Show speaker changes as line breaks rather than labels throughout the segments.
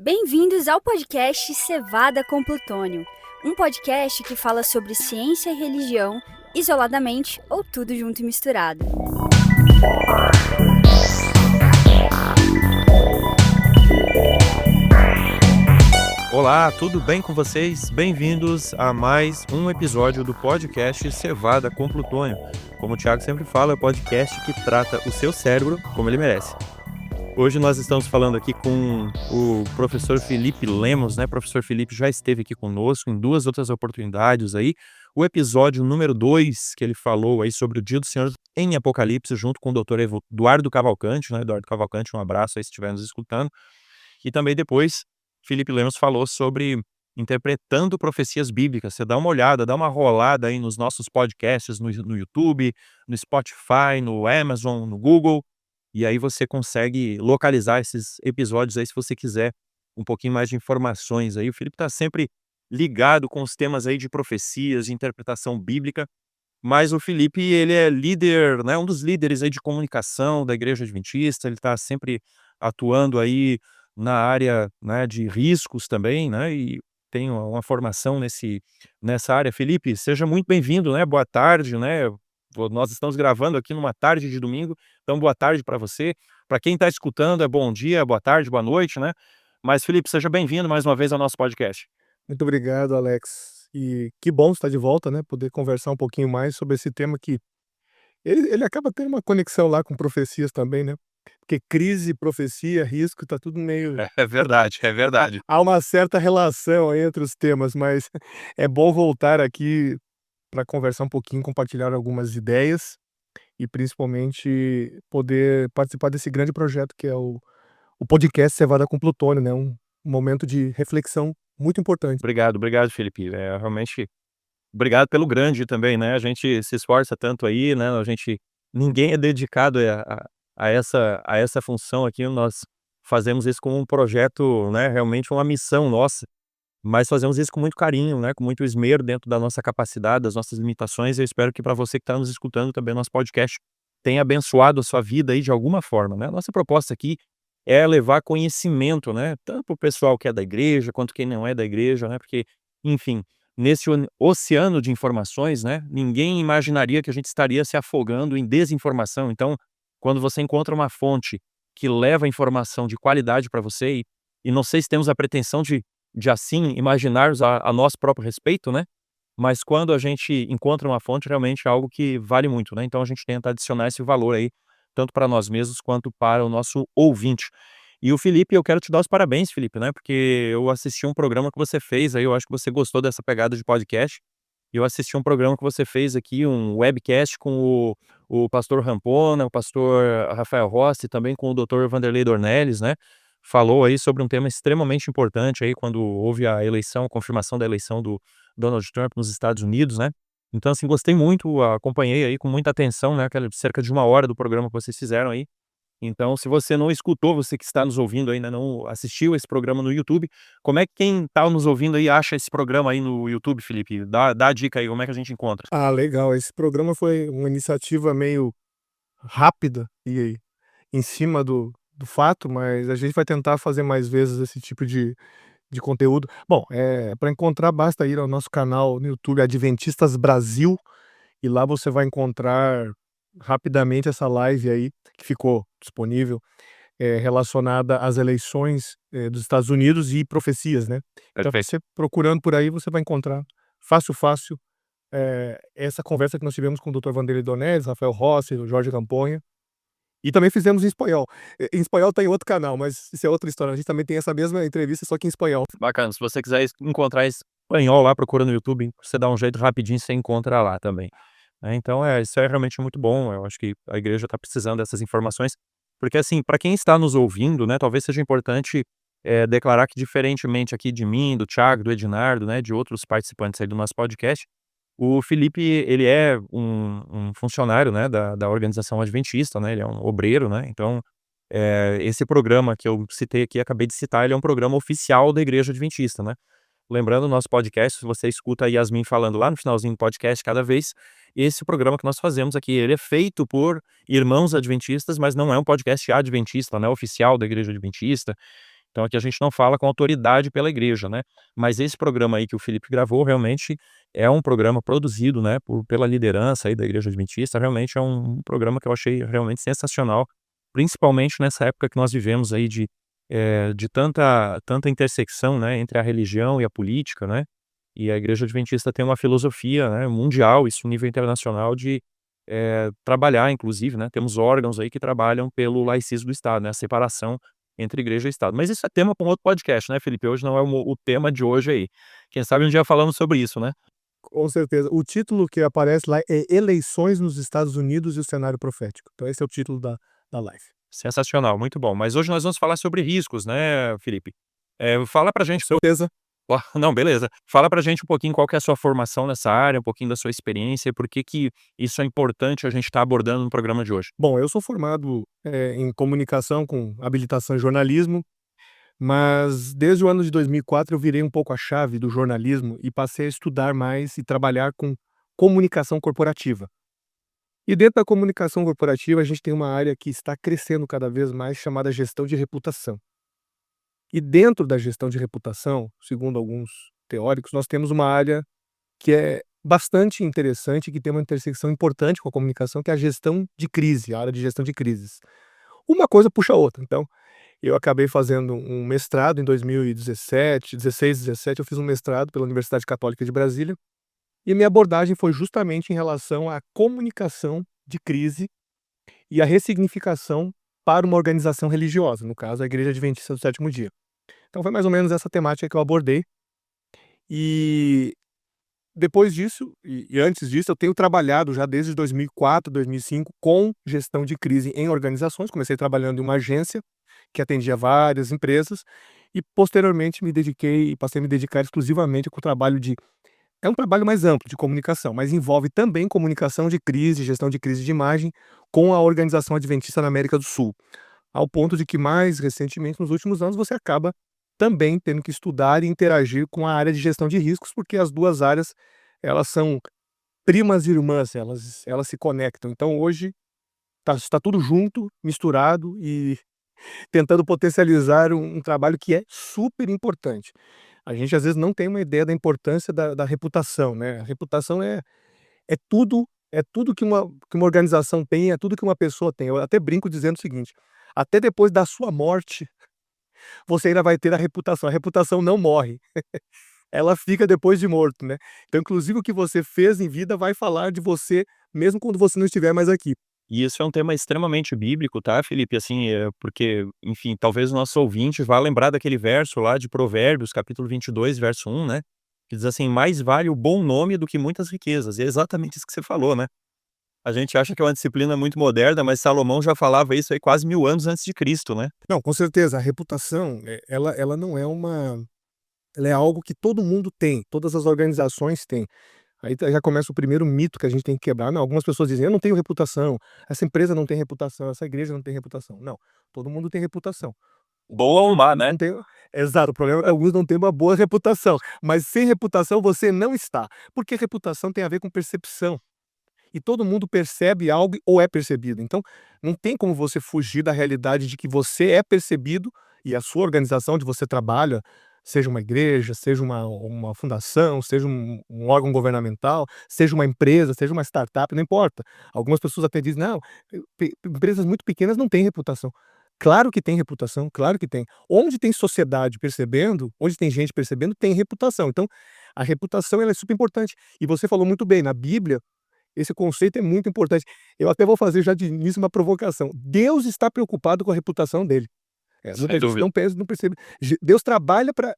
Bem-vindos ao podcast Cevada com Plutônio, um podcast que fala sobre ciência e religião, isoladamente ou tudo junto e misturado.
Olá, tudo bem com vocês? Bem-vindos a mais um episódio do podcast Cevada com Plutônio. Como o Thiago sempre fala, é o podcast que trata o seu cérebro como ele merece. Hoje nós estamos falando aqui com o professor Felipe Lemos, né? O professor Felipe já esteve aqui conosco em duas outras oportunidades aí. O episódio número 2, que ele falou aí sobre o dia do Senhor em Apocalipse, junto com o doutor Eduardo Cavalcante, né? Eduardo Cavalcante, um abraço aí se estiver nos escutando. E também depois, Felipe Lemos falou sobre interpretando profecias bíblicas. Você dá uma olhada, dá uma rolada aí nos nossos podcasts no YouTube, no Spotify, no Amazon, no Google. E aí você consegue localizar esses episódios aí se você quiser um pouquinho mais de informações aí. O Felipe está sempre ligado com os temas aí de profecias, de interpretação bíblica, mas o Felipe, ele é líder, né, um dos líderes aí de comunicação da Igreja Adventista, ele está sempre atuando aí na área, né, de riscos também, né, e tem uma formação nessa área. Felipe, seja muito bem-vindo, né, boa tarde, né, nós estamos gravando aqui numa tarde de domingo, então boa tarde para você. Para quem está escutando, é bom dia, boa tarde, boa noite, né? Mas, Felipe, seja bem-vindo mais uma vez ao nosso podcast.
Muito obrigado, Alex. E que bom estar de volta, né? Poder conversar um pouquinho mais sobre esse tema que ele acaba tendo uma conexão lá com profecias também, né? Porque crise, profecia, risco, tá tudo meio.
É verdade, é verdade.
Há uma certa relação aí entre os temas, mas é bom voltar aqui para conversar um pouquinho, compartilhar algumas ideias e principalmente poder participar desse grande projeto que é o podcast Cevada com Plutônio, né? Um momento de reflexão muito importante.
Obrigado, Felipe. Realmente, obrigado pelo grande também, né? A gente se esforça tanto aí, né? Ninguém é dedicado a essa função aqui. Nós fazemos isso como um projeto, né? Realmente uma missão nossa, mas fazemos isso com muito carinho, né? Com muito esmero dentro da nossa capacidade, das nossas limitações. Eu espero que para você que está nos escutando também, nosso podcast tenha abençoado a sua vida aí de alguma forma, né? A nossa proposta aqui é levar conhecimento, né? Tanto para o pessoal que é da igreja, quanto quem não é da igreja, né? Porque, enfim, nesse oceano de informações, né? Ninguém imaginaria que a gente estaria se afogando em desinformação. Então, quando você encontra uma fonte que leva informação de qualidade para você, e não sei se temos a pretensão de assim imaginarmos a nosso próprio respeito, né? Mas quando a gente encontra uma fonte, realmente é algo que vale muito, né? Então a gente tenta adicionar esse valor aí, tanto para nós mesmos quanto para o nosso ouvinte. E o Felipe, eu quero te dar os parabéns, Felipe, né? Porque eu assisti um programa que você fez aí, eu acho que você gostou dessa pegada de podcast. E eu assisti um programa que você fez aqui, um webcast com o pastor Rampona, o pastor Rafael Rossi, também com o doutor Vanderlei Dornelles, né? Falou aí sobre um tema extremamente importante aí quando houve a eleição, a confirmação da eleição do Donald Trump nos Estados Unidos, né. Então, assim, gostei muito, acompanhei aí com muita atenção, né, aquela cerca de 1 hora do programa que vocês fizeram aí. Então, se você não escutou, você que está nos ouvindo ainda não assistiu esse programa no YouTube, como é que quem está nos ouvindo aí acha esse programa aí no YouTube, Felipe? Dá a dica aí, como é que a gente encontra?
Ah, legal. Esse programa foi uma iniciativa meio rápida e em cima do fato, mas a gente vai tentar fazer mais vezes esse tipo de conteúdo. Bom, para encontrar basta ir ao nosso canal no YouTube Adventistas Brasil, e lá você vai encontrar rapidamente essa live aí, que ficou disponível, relacionada às eleições, dos Estados Unidos e profecias, né. Então
Perfeito.
você procurando por aí, você vai encontrar fácil, fácil, essa conversa que nós tivemos com o doutor Vanderlei Donés, Rafael Rossi, o Jorge Camponha, e também fizemos em espanhol. Em espanhol tá em outro canal, mas isso é outra história. A gente também tem essa mesma entrevista, só que em espanhol.
Bacana, se você quiser encontrar espanhol lá, procura no YouTube, você dá um jeito rapidinho, você encontra lá também. Então isso é realmente muito bom, eu acho que a igreja está precisando dessas informações, porque assim, para quem está nos ouvindo, né, talvez seja importante, declarar que diferentemente aqui de mim, do Thiago, do Ednardo, né, de outros participantes aí do nosso podcast, o Felipe, ele é um funcionário, né, da organização adventista, né, ele é um obreiro, né, então, esse programa que eu citei aqui, acabei de citar, ele é um programa oficial da igreja adventista, né. Lembrando o nosso podcast, se você escuta a Yasmin falando lá no finalzinho do podcast cada vez, esse programa que nós fazemos aqui, ele é feito por irmãos adventistas, mas não é um podcast adventista, né, oficial da igreja adventista. Então aqui a gente não fala com autoridade pela igreja, né. Mas esse programa aí que o Felipe gravou realmente é um programa produzido, né, pela liderança aí da Igreja Adventista, realmente é um programa que eu achei realmente sensacional, principalmente nessa época que nós vivemos aí de tanta intersecção, né, entre a religião e a política, né. E a Igreja Adventista tem uma filosofia, né, mundial, isso em nível internacional de, trabalhar inclusive, né, temos órgãos aí que trabalham pelo laicismo do Estado, né, a separação entre igreja e Estado. Mas isso é tema para um outro podcast, né, Felipe? Hoje não é o tema de hoje aí. Quem sabe um dia falamos sobre isso, né?
Com certeza. O título que aparece lá é Eleições nos Estados Unidos e o cenário profético. Então esse é o título da live.
Sensacional, muito bom. Mas hoje nós vamos falar sobre riscos, né, Felipe? Fala pra
Com
gente
certeza.
não, beleza. Fala pra gente um pouquinho qual que é a sua formação nessa área, um pouquinho da sua experiência e por que isso é importante a gente estar abordando no programa de hoje.
Bom, eu sou formado, em comunicação com habilitação em jornalismo, mas desde o ano de 2004 eu virei um pouco a chave do jornalismo e passei a estudar mais e trabalhar com comunicação corporativa. E dentro da comunicação corporativa a gente tem uma área que está crescendo cada vez mais chamada gestão de reputação. E dentro da gestão de reputação, segundo alguns teóricos, nós temos uma área que é bastante interessante, que tem uma intersecção importante com a comunicação, que é a gestão de crise, a área de gestão de crises. Uma coisa puxa a outra. Então, eu acabei fazendo um mestrado em 2017, 16, 17, eu fiz um mestrado pela Universidade Católica de Brasília, e a minha abordagem foi justamente em relação à comunicação de crise e a ressignificação para uma organização religiosa, no caso a Igreja Adventista do Sétimo Dia. Então foi mais ou menos essa temática que eu abordei, e depois disso, e antes disso, eu tenho trabalhado já desde 2004, 2005 com gestão de crise em organizações. Comecei trabalhando em uma agência que atendia várias empresas e posteriormente me dediquei e passei a me dedicar exclusivamente com o trabalho de é um trabalho mais amplo de comunicação, mas envolve também comunicação de crise, gestão de crise de imagem com a Organização Adventista na América do Sul. Ao ponto de que mais recentemente, nos últimos anos, você acaba também tendo que estudar e interagir com a área de gestão de riscos, porque as duas áreas, elas são primas irmãs, elas se conectam. Então hoje está tudo junto, misturado e tentando potencializar um trabalho que é super importante. A gente às vezes não tem uma ideia da importância da reputação, né? A reputação é tudo que uma organização tem, é tudo que uma pessoa tem. Eu até brinco dizendo o seguinte: até depois da sua morte, você ainda vai ter a reputação. A reputação não morre, ela fica depois de morto, né? Então, inclusive, o que você fez em vida vai falar de você, mesmo quando você não estiver mais aqui.
E isso é um tema extremamente bíblico, tá, Felipe? Assim, porque, enfim, talvez o nosso ouvinte vá lembrar daquele verso lá de Provérbios, capítulo 22, verso 1, né? Que diz assim: mais vale o bom nome do que muitas riquezas. E é exatamente isso que você falou, né? A gente acha que é uma disciplina muito moderna, mas Salomão já falava isso aí quase 1000 anos antes de Cristo, né?
Não, com certeza, a reputação, ela não é ela é algo que todo mundo tem, todas as organizações têm. Aí já começa o primeiro mito que a gente tem que quebrar. Não, algumas pessoas dizem: "Eu não tenho reputação, essa empresa não tem reputação, essa igreja não tem reputação". Não, todo mundo tem reputação.
Boa ou má, né?
Não tem exato, o problema é alguns não têm uma boa reputação, mas sem reputação você não está, porque reputação tem a ver com percepção. E todo mundo percebe algo ou é percebido. Então, não tem como você fugir da realidade de que você é percebido e a sua organização onde você trabalha, seja uma igreja, seja uma fundação, seja um órgão governamental, seja uma empresa, seja uma startup, não importa. Algumas pessoas até dizem: "Não, empresas muito pequenas não têm reputação". Claro que tem reputação, claro que tem. Onde tem sociedade percebendo, onde tem gente percebendo, tem reputação. Então, a reputação ela é super importante. E você falou muito bem, na Bíblia esse conceito é muito importante. Eu até vou fazer já de início uma provocação. Deus está preocupado com a reputação dele. Muita
Sem
gente
dúvida.
não pensa, não percebe. Deus trabalha para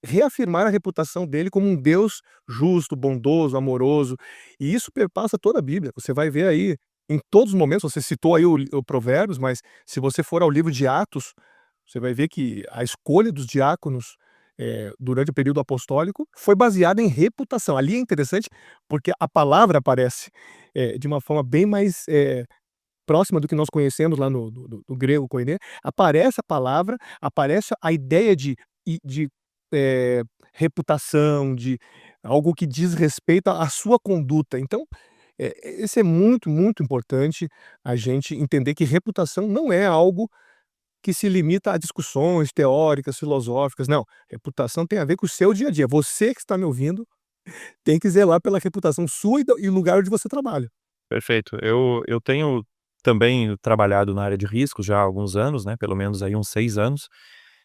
reafirmar a reputação dele como um Deus justo, bondoso, amoroso. E isso perpassa toda a Bíblia. Você vai ver aí, em todos os momentos, você citou aí o Provérbios, mas se você for ao livro de Atos, você vai ver que a escolha dos diáconos, durante o período apostólico, foi baseada em reputação. Ali é interessante, porque a palavra aparece, de uma forma bem mais, próxima do que nós conhecemos lá no grego koiné. Aparece a palavra, aparece a ideia de, eh, reputação, de algo que diz respeito à sua conduta. Então, esse é muito, muito importante a gente entender que reputação não é algo que se limita a discussões teóricas, filosóficas. Não, reputação tem a ver com o seu dia a dia. Você que está me ouvindo tem que zelar pela reputação sua e o lugar onde você trabalha.
Perfeito. Eu tenho também trabalhado na área de riscos já há alguns anos, né, pelo menos aí uns 6 anos,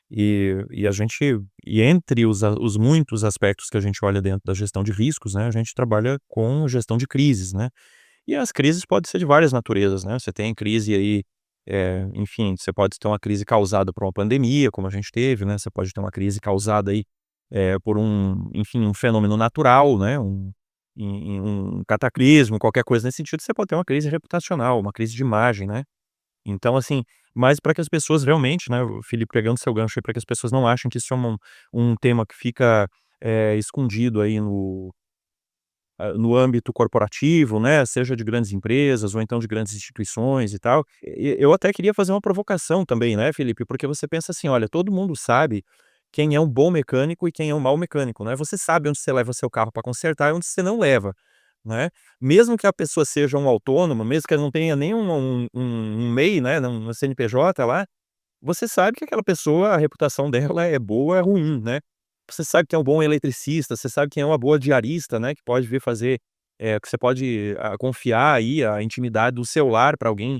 e a gente entre os muitos aspectos que a gente olha dentro da gestão de riscos, né, a gente trabalha com gestão de crises, né. E as crises podem ser de várias naturezas, né, você tem crise aí, enfim, você pode ter uma crise causada por uma pandemia, como a gente teve, né, você pode ter uma crise causada aí, por enfim, um fenômeno natural, né, um cataclismo, qualquer coisa nesse sentido, você pode ter uma crise reputacional, uma crise de imagem, né. Então assim, mas para que as pessoas realmente, né, o Felipe, pegando seu gancho aí, para que as pessoas não achem que isso é um tema que fica, escondido aí no âmbito corporativo, né, seja de grandes empresas ou então de grandes instituições e tal. Eu até queria fazer uma provocação também, né, Felipe, porque você pensa assim: olha, todo mundo sabe quem é um bom mecânico e quem é um mau mecânico, né. Você sabe onde você leva seu carro para consertar e onde você não leva, né. Mesmo que a pessoa seja um autônomo, mesmo que ela não tenha nem um MEI, né, um CNPJ lá, você sabe que aquela pessoa, a reputação dela é boa ou é ruim, né. Você sabe quem é um bom eletricista, você sabe quem é uma boa diarista, né, que pode vir fazer, que você pode, confiar aí a intimidade do celular para alguém,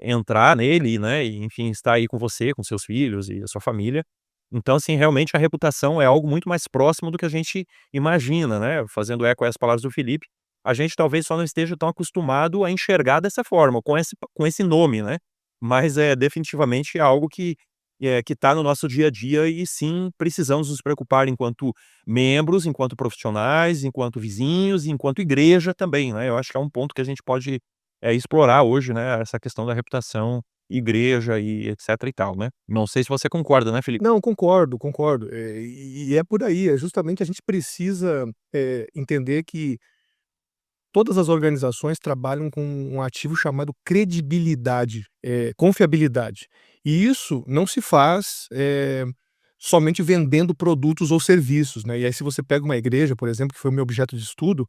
entrar nele, né, e enfim, estar aí com você, com seus filhos e a sua família. Então, assim, realmente a reputação é algo muito mais próximo do que a gente imagina, né, fazendo eco a essas palavras do Felipe, a gente talvez só não esteja tão acostumado a enxergar dessa forma, com esse nome, né. Mas é definitivamente algo que está no nosso dia a dia e sim, precisamos nos preocupar enquanto membros, enquanto profissionais, enquanto vizinhos e enquanto igreja também, né. Eu acho que é um ponto que a gente pode, explorar hoje, né, essa questão da reputação, igreja e etc e tal, né. Não sei se você concorda, né, Felipe?
Não, concordo, concordo. E é por aí, é justamente a gente precisa, entender que todas as organizações trabalham com um ativo chamado credibilidade, confiabilidade. E isso não se faz, somente vendendo produtos ou serviços, né. E aí se você pega uma igreja, por exemplo, que foi o meu objeto de estudo,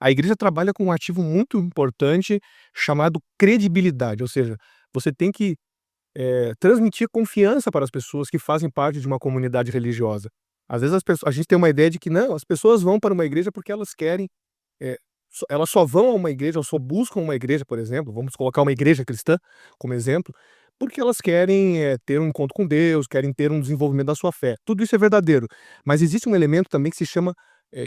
a igreja trabalha com um ativo muito importante chamado credibilidade, ou seja, você tem que, transmitir confiança para as pessoas que fazem parte de uma comunidade religiosa. Às vezes a gente tem uma ideia de que não, as pessoas vão para uma igreja porque elas querem, eh, elas só vão a uma igreja ou só buscam uma igreja, por exemplo, vamos colocar uma igreja cristã como exemplo, porque elas querem, ter um encontro com Deus, querem ter um desenvolvimento da sua fé. Tudo isso é verdadeiro, mas existe um elemento também que se chama,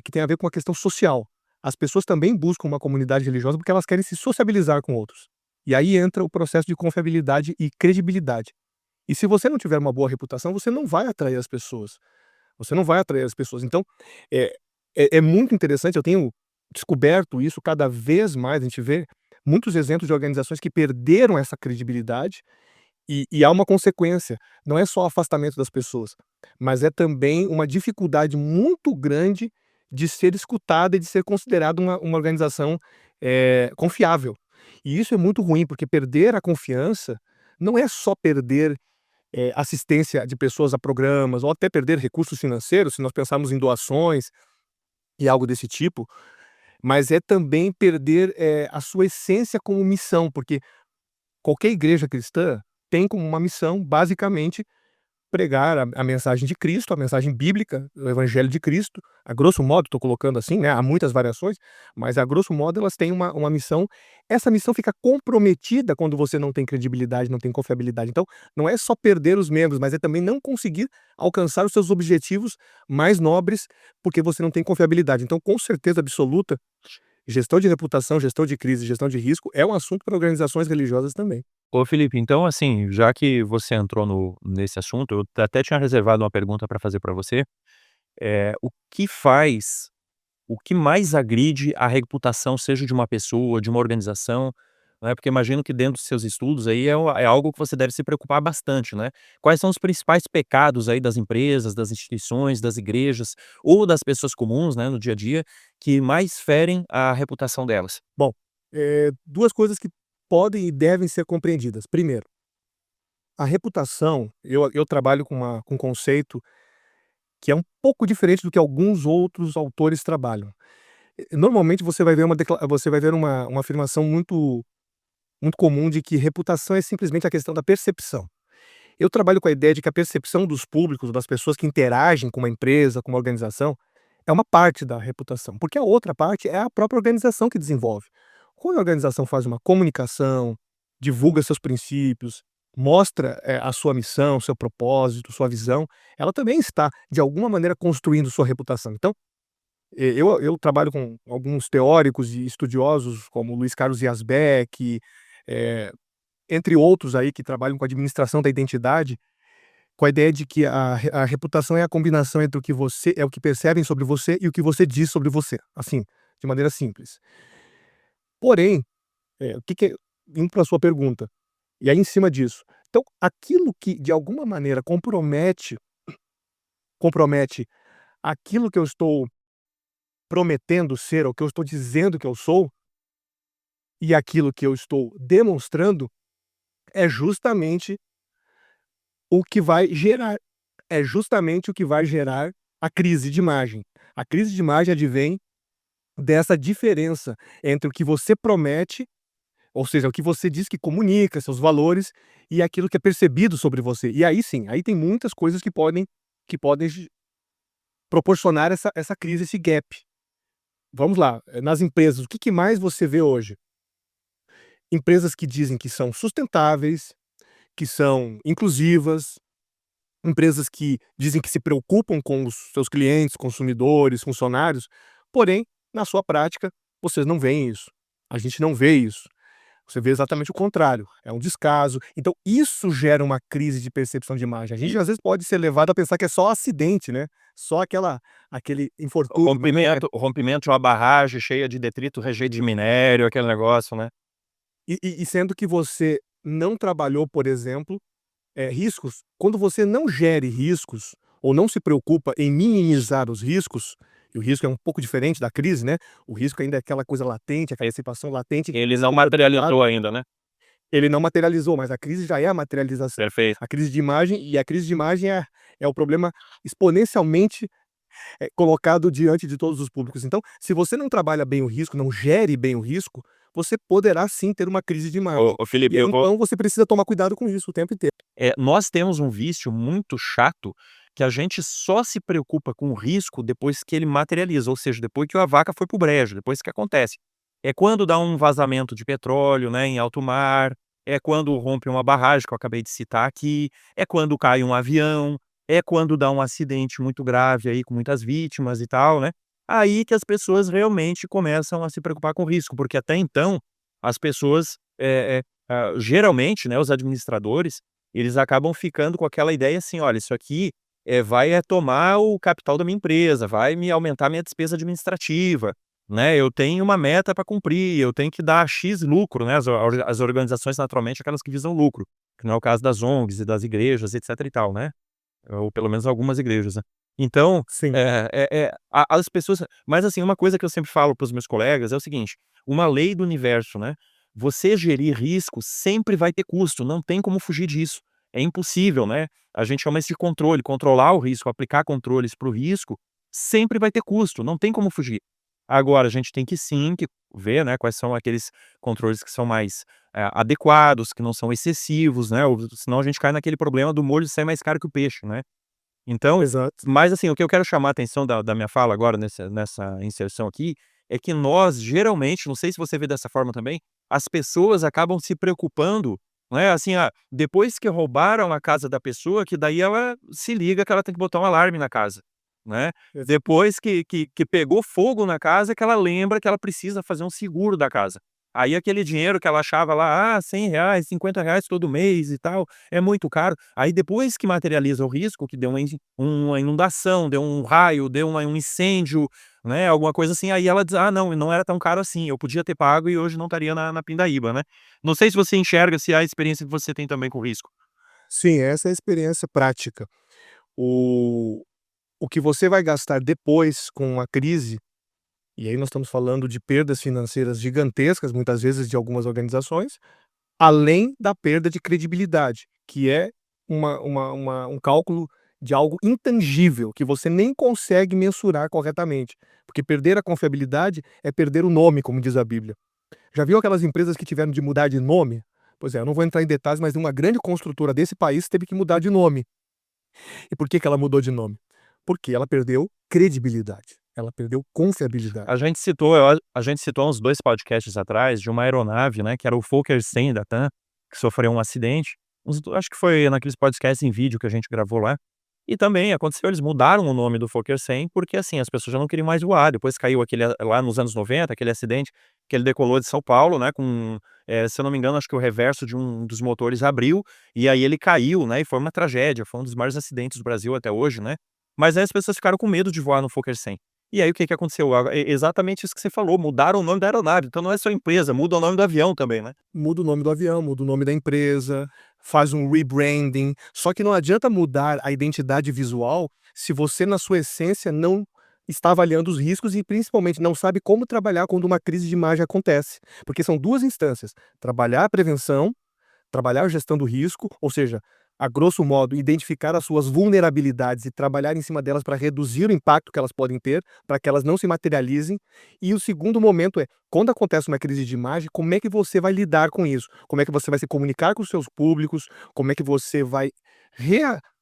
que tem a ver com a questão social. As pessoas também buscam uma comunidade religiosa porque elas querem se sociabilizar com outros. E aí entra o processo de confiabilidade e credibilidade. E se você não tiver uma boa reputação, você não vai atrair as pessoas. Você não vai atrair as pessoas. Então, é é muito interessante, eu tenho descoberto isso cada vez mais, a gente vê muitos exemplos de organizações que perderam essa credibilidade e há uma consequência, não é só o afastamento das pessoas, mas é também uma dificuldade muito grande de ser escutada e de ser considerada uma organização, confiável. E isso é muito ruim, porque perder a confiança não é só perder assistência de pessoas a programas ou até perder recursos financeiros, se nós pensarmos em doações e algo desse tipo, mas é também perder, a sua essência como missão, porque qualquer igreja cristã tem como uma missão, basicamente, pregar a mensagem de Cristo, a mensagem bíblica, o evangelho de Cristo, a grosso modo, estou colocando assim, né, há muitas variações, mas a grosso modo elas têm uma missão. Essa missão fica comprometida quando você não tem credibilidade, não tem confiabilidade. Então, não é só perder os membros, mas é também não conseguir alcançar os seus objetivos mais nobres, porque você não tem confiabilidade. Então, com certeza absoluta, gestão de reputação, gestão de crise, gestão de risco é um assunto para organizações religiosas também.
Ô Felipe, então assim, já que você entrou nesse assunto, eu até tinha reservado uma pergunta para fazer para você, o que faz o que mais agride a reputação, seja de uma pessoa, de uma organização, né, porque imagino que dentro dos seus estudos aí é algo que você deve se preocupar bastante, né. Quais são os principais pecados aí das empresas, das instituições, das igrejas ou das pessoas comuns, né, no dia a dia, que mais ferem a reputação delas?
Bom, 2 coisas que podem e devem ser compreendidas. Primeiro, a reputação, eu trabalho com um conceito que é um pouco diferente do que alguns outros autores trabalham. Normalmente você vai ver uma afirmação muito comum de que reputação é simplesmente a questão da percepção. Eu trabalho com a ideia de que a percepção dos públicos, das pessoas que interagem com uma empresa, com uma organização, é uma parte da reputação, porque a outra parte é a própria organização que desenvolve. Quando a organização faz uma comunicação, divulga seus princípios, mostra a sua missão, seu propósito, sua visão, ela também está, de alguma maneira, construindo sua reputação. Então, eu trabalho com alguns teóricos e estudiosos, como Luiz Carlos Yazbek, eh, entre outros aí que trabalham com administração da identidade, com a ideia de que a reputação é a combinação entre o que você é o que percebem sobre você e o que você diz sobre você, assim, de maneira simples. Porém, o que que indo pra sua pergunta, e aí em cima disso, então aquilo que de alguma maneira compromete aquilo que eu estou prometendo ser, ou que eu estou dizendo que eu sou, e aquilo que eu estou demonstrando, é justamente o que vai gerar a crise de imagem. A crise de imagem advém dessa diferença entre o que você promete, ou seja, o que você diz que comunica, seus valores, e aquilo que é percebido sobre você. E aí sim, aí tem muitas coisas que podem proporcionar essa crise, esse gap. Vamos lá, nas empresas, o que mais você vê hoje? Empresas que dizem que são sustentáveis, que são inclusivas, empresas que dizem que se preocupam com os seus clientes, consumidores, funcionários, porém, na sua prática, vocês não veem isso. A gente não vê isso. Você vê exatamente o contrário, é um descaso. Então isso gera uma crise de percepção de imagem. A gente às vezes pode ser levado a pensar que é só acidente, né, só aquele infortúnio.
Rompimento de uma barragem cheia de detrito, rejeito de minério, aquele negócio, né.
E sendo que você não trabalhou, por exemplo, riscos, quando você não gere riscos, ou não se preocupa em minimizar os riscos, e o risco é um pouco diferente da crise, né, o risco ainda é aquela coisa latente, aquela antecipação latente.
Ele não materializou ainda, né.
Ele não materializou, mas a crise já é a materialização.
Perfeito.
A crise de imagem é o problema exponencialmente, colocado diante de todos os públicos. Então, se você não trabalha bem o risco, não gere bem o risco, você poderá sim ter uma crise de imagem.
Ô Felipe,
E aí, então você precisa tomar cuidado com isso o tempo inteiro.
nós temos um vício muito chato, que a gente só se preocupa com o risco depois que ele materializa, ou seja, depois que a vaca foi pro brejo, depois que acontece. É quando dá um vazamento de petróleo, né, em alto mar, é quando rompe uma barragem, que eu acabei de citar aqui, é quando cai um avião, é quando dá um acidente muito grave aí com muitas vítimas e tal, né. Aí que as pessoas realmente começam a se preocupar com o risco, porque até então as pessoas, geralmente, né, os administradores, eles acabam ficando com aquela ideia assim: "Olha, isso aqui, vai tomar o capital da minha empresa, vai me aumentar minha despesa administrativa, né, eu tenho uma meta para cumprir, eu tenho que dar X lucro", né, as organizações naturalmente aquelas que visam lucro, que não é o caso das ONGs e das igrejas, etc e tal, né, ou pelo menos algumas igrejas, né. Então,
Sim.
as pessoas, mas assim, uma coisa que eu sempre falo para os meus colegas é o seguinte: uma lei do universo, né, você gerir risco sempre vai ter custo, não tem como fugir disso, é impossível, né. A gente chama isso de controle, controlar o risco, aplicar controles para o risco, sempre vai ter custo, não tem como fugir. Agora a gente tem que sim que ver, né, quais são aqueles controles que são mais, adequados, que não são excessivos, né, ou senão a gente cai naquele problema do molho sair mais caro que o peixe, né. Então,
Exato.
mas assim, o que eu quero chamar a atenção da minha fala agora nessa inserção aqui, é que nós geralmente, não sei se você vê dessa forma também, as pessoas acabam se preocupando, né, assim, depois que roubaram a casa da pessoa, que daí ela se liga que ela tem que botar um alarme na casa, né.
Exa
Depois que pegou fogo na casa, que ela lembra que ela precisa fazer um seguro da casa. Aí aquele dinheiro que ela achava lá, R$ 100, R$ 50 todo mês e tal, é muito caro. Aí depois que materializa o risco, que deu uma inundação, deu um raio, deu um incêndio, né, alguma coisa assim, aí ela diz: "Ah não, não era tão caro assim, eu podia ter pago e hoje não estaria na pindaíba", né. Não sei se você enxerga, se é a experiência que você tem também com risco.
Sim, essa é a experiência prática. O o que você vai gastar depois com a crise, e aí nós estamos falando de perdas financeiras gigantescas, muitas vezes de algumas organizações, além da perda de credibilidade, que é um cálculo de algo intangível, que você nem consegue mensurar corretamente, porque perder a confiabilidade é perder o nome, como diz a Bíblia. Já viu aquelas empresas que tiveram de mudar de nome? Pois é, eu não vou entrar em detalhes, mas uma grande construtora desse país teve que mudar de nome. E por que ela mudou de nome? Porque ela perdeu credibilidade, ela perdeu confiabilidade.
A gente citou uns 2 podcasts atrás de uma aeronave, né, que era o Fokker 100 da TAM, que sofreu um acidente. Acho que foi naqueles podcasts em vídeo que a gente gravou lá. E também aconteceu, eles mudaram o nome do Fokker 100, porque, assim, as pessoas já não queriam mais voar. Depois caiu lá nos anos 90, aquele acidente que ele decolou de São Paulo, né, se eu não me engano, acho que o reverso de um dos motores abriu, e aí ele caiu, né, e foi uma tragédia, foi um dos maiores acidentes do Brasil até hoje, né. Mas aí as pessoas ficaram com medo de voar no Fokker 100. E aí o que que aconteceu? Exatamente isso que você falou, mudaram o nome da aeronave, então não é só empresa, muda o nome do avião também, né.
Muda o nome do avião, muda o nome da empresa, faz um rebranding, só que não adianta mudar a identidade visual se você, na sua essência, não está avaliando os riscos e, principalmente, não sabe como trabalhar quando uma crise de imagem acontece. Porque são 2 instâncias: trabalhar a prevenção, trabalhar a gestão do risco, ou seja, a grosso modo, identificar as suas vulnerabilidades e trabalhar em cima delas para reduzir o impacto que elas podem ter, para que elas não se materializem. E o segundo momento é, quando acontece uma crise de imagem, como é que você vai lidar com isso? Como é que você vai se comunicar com os seus públicos? Como é que você vai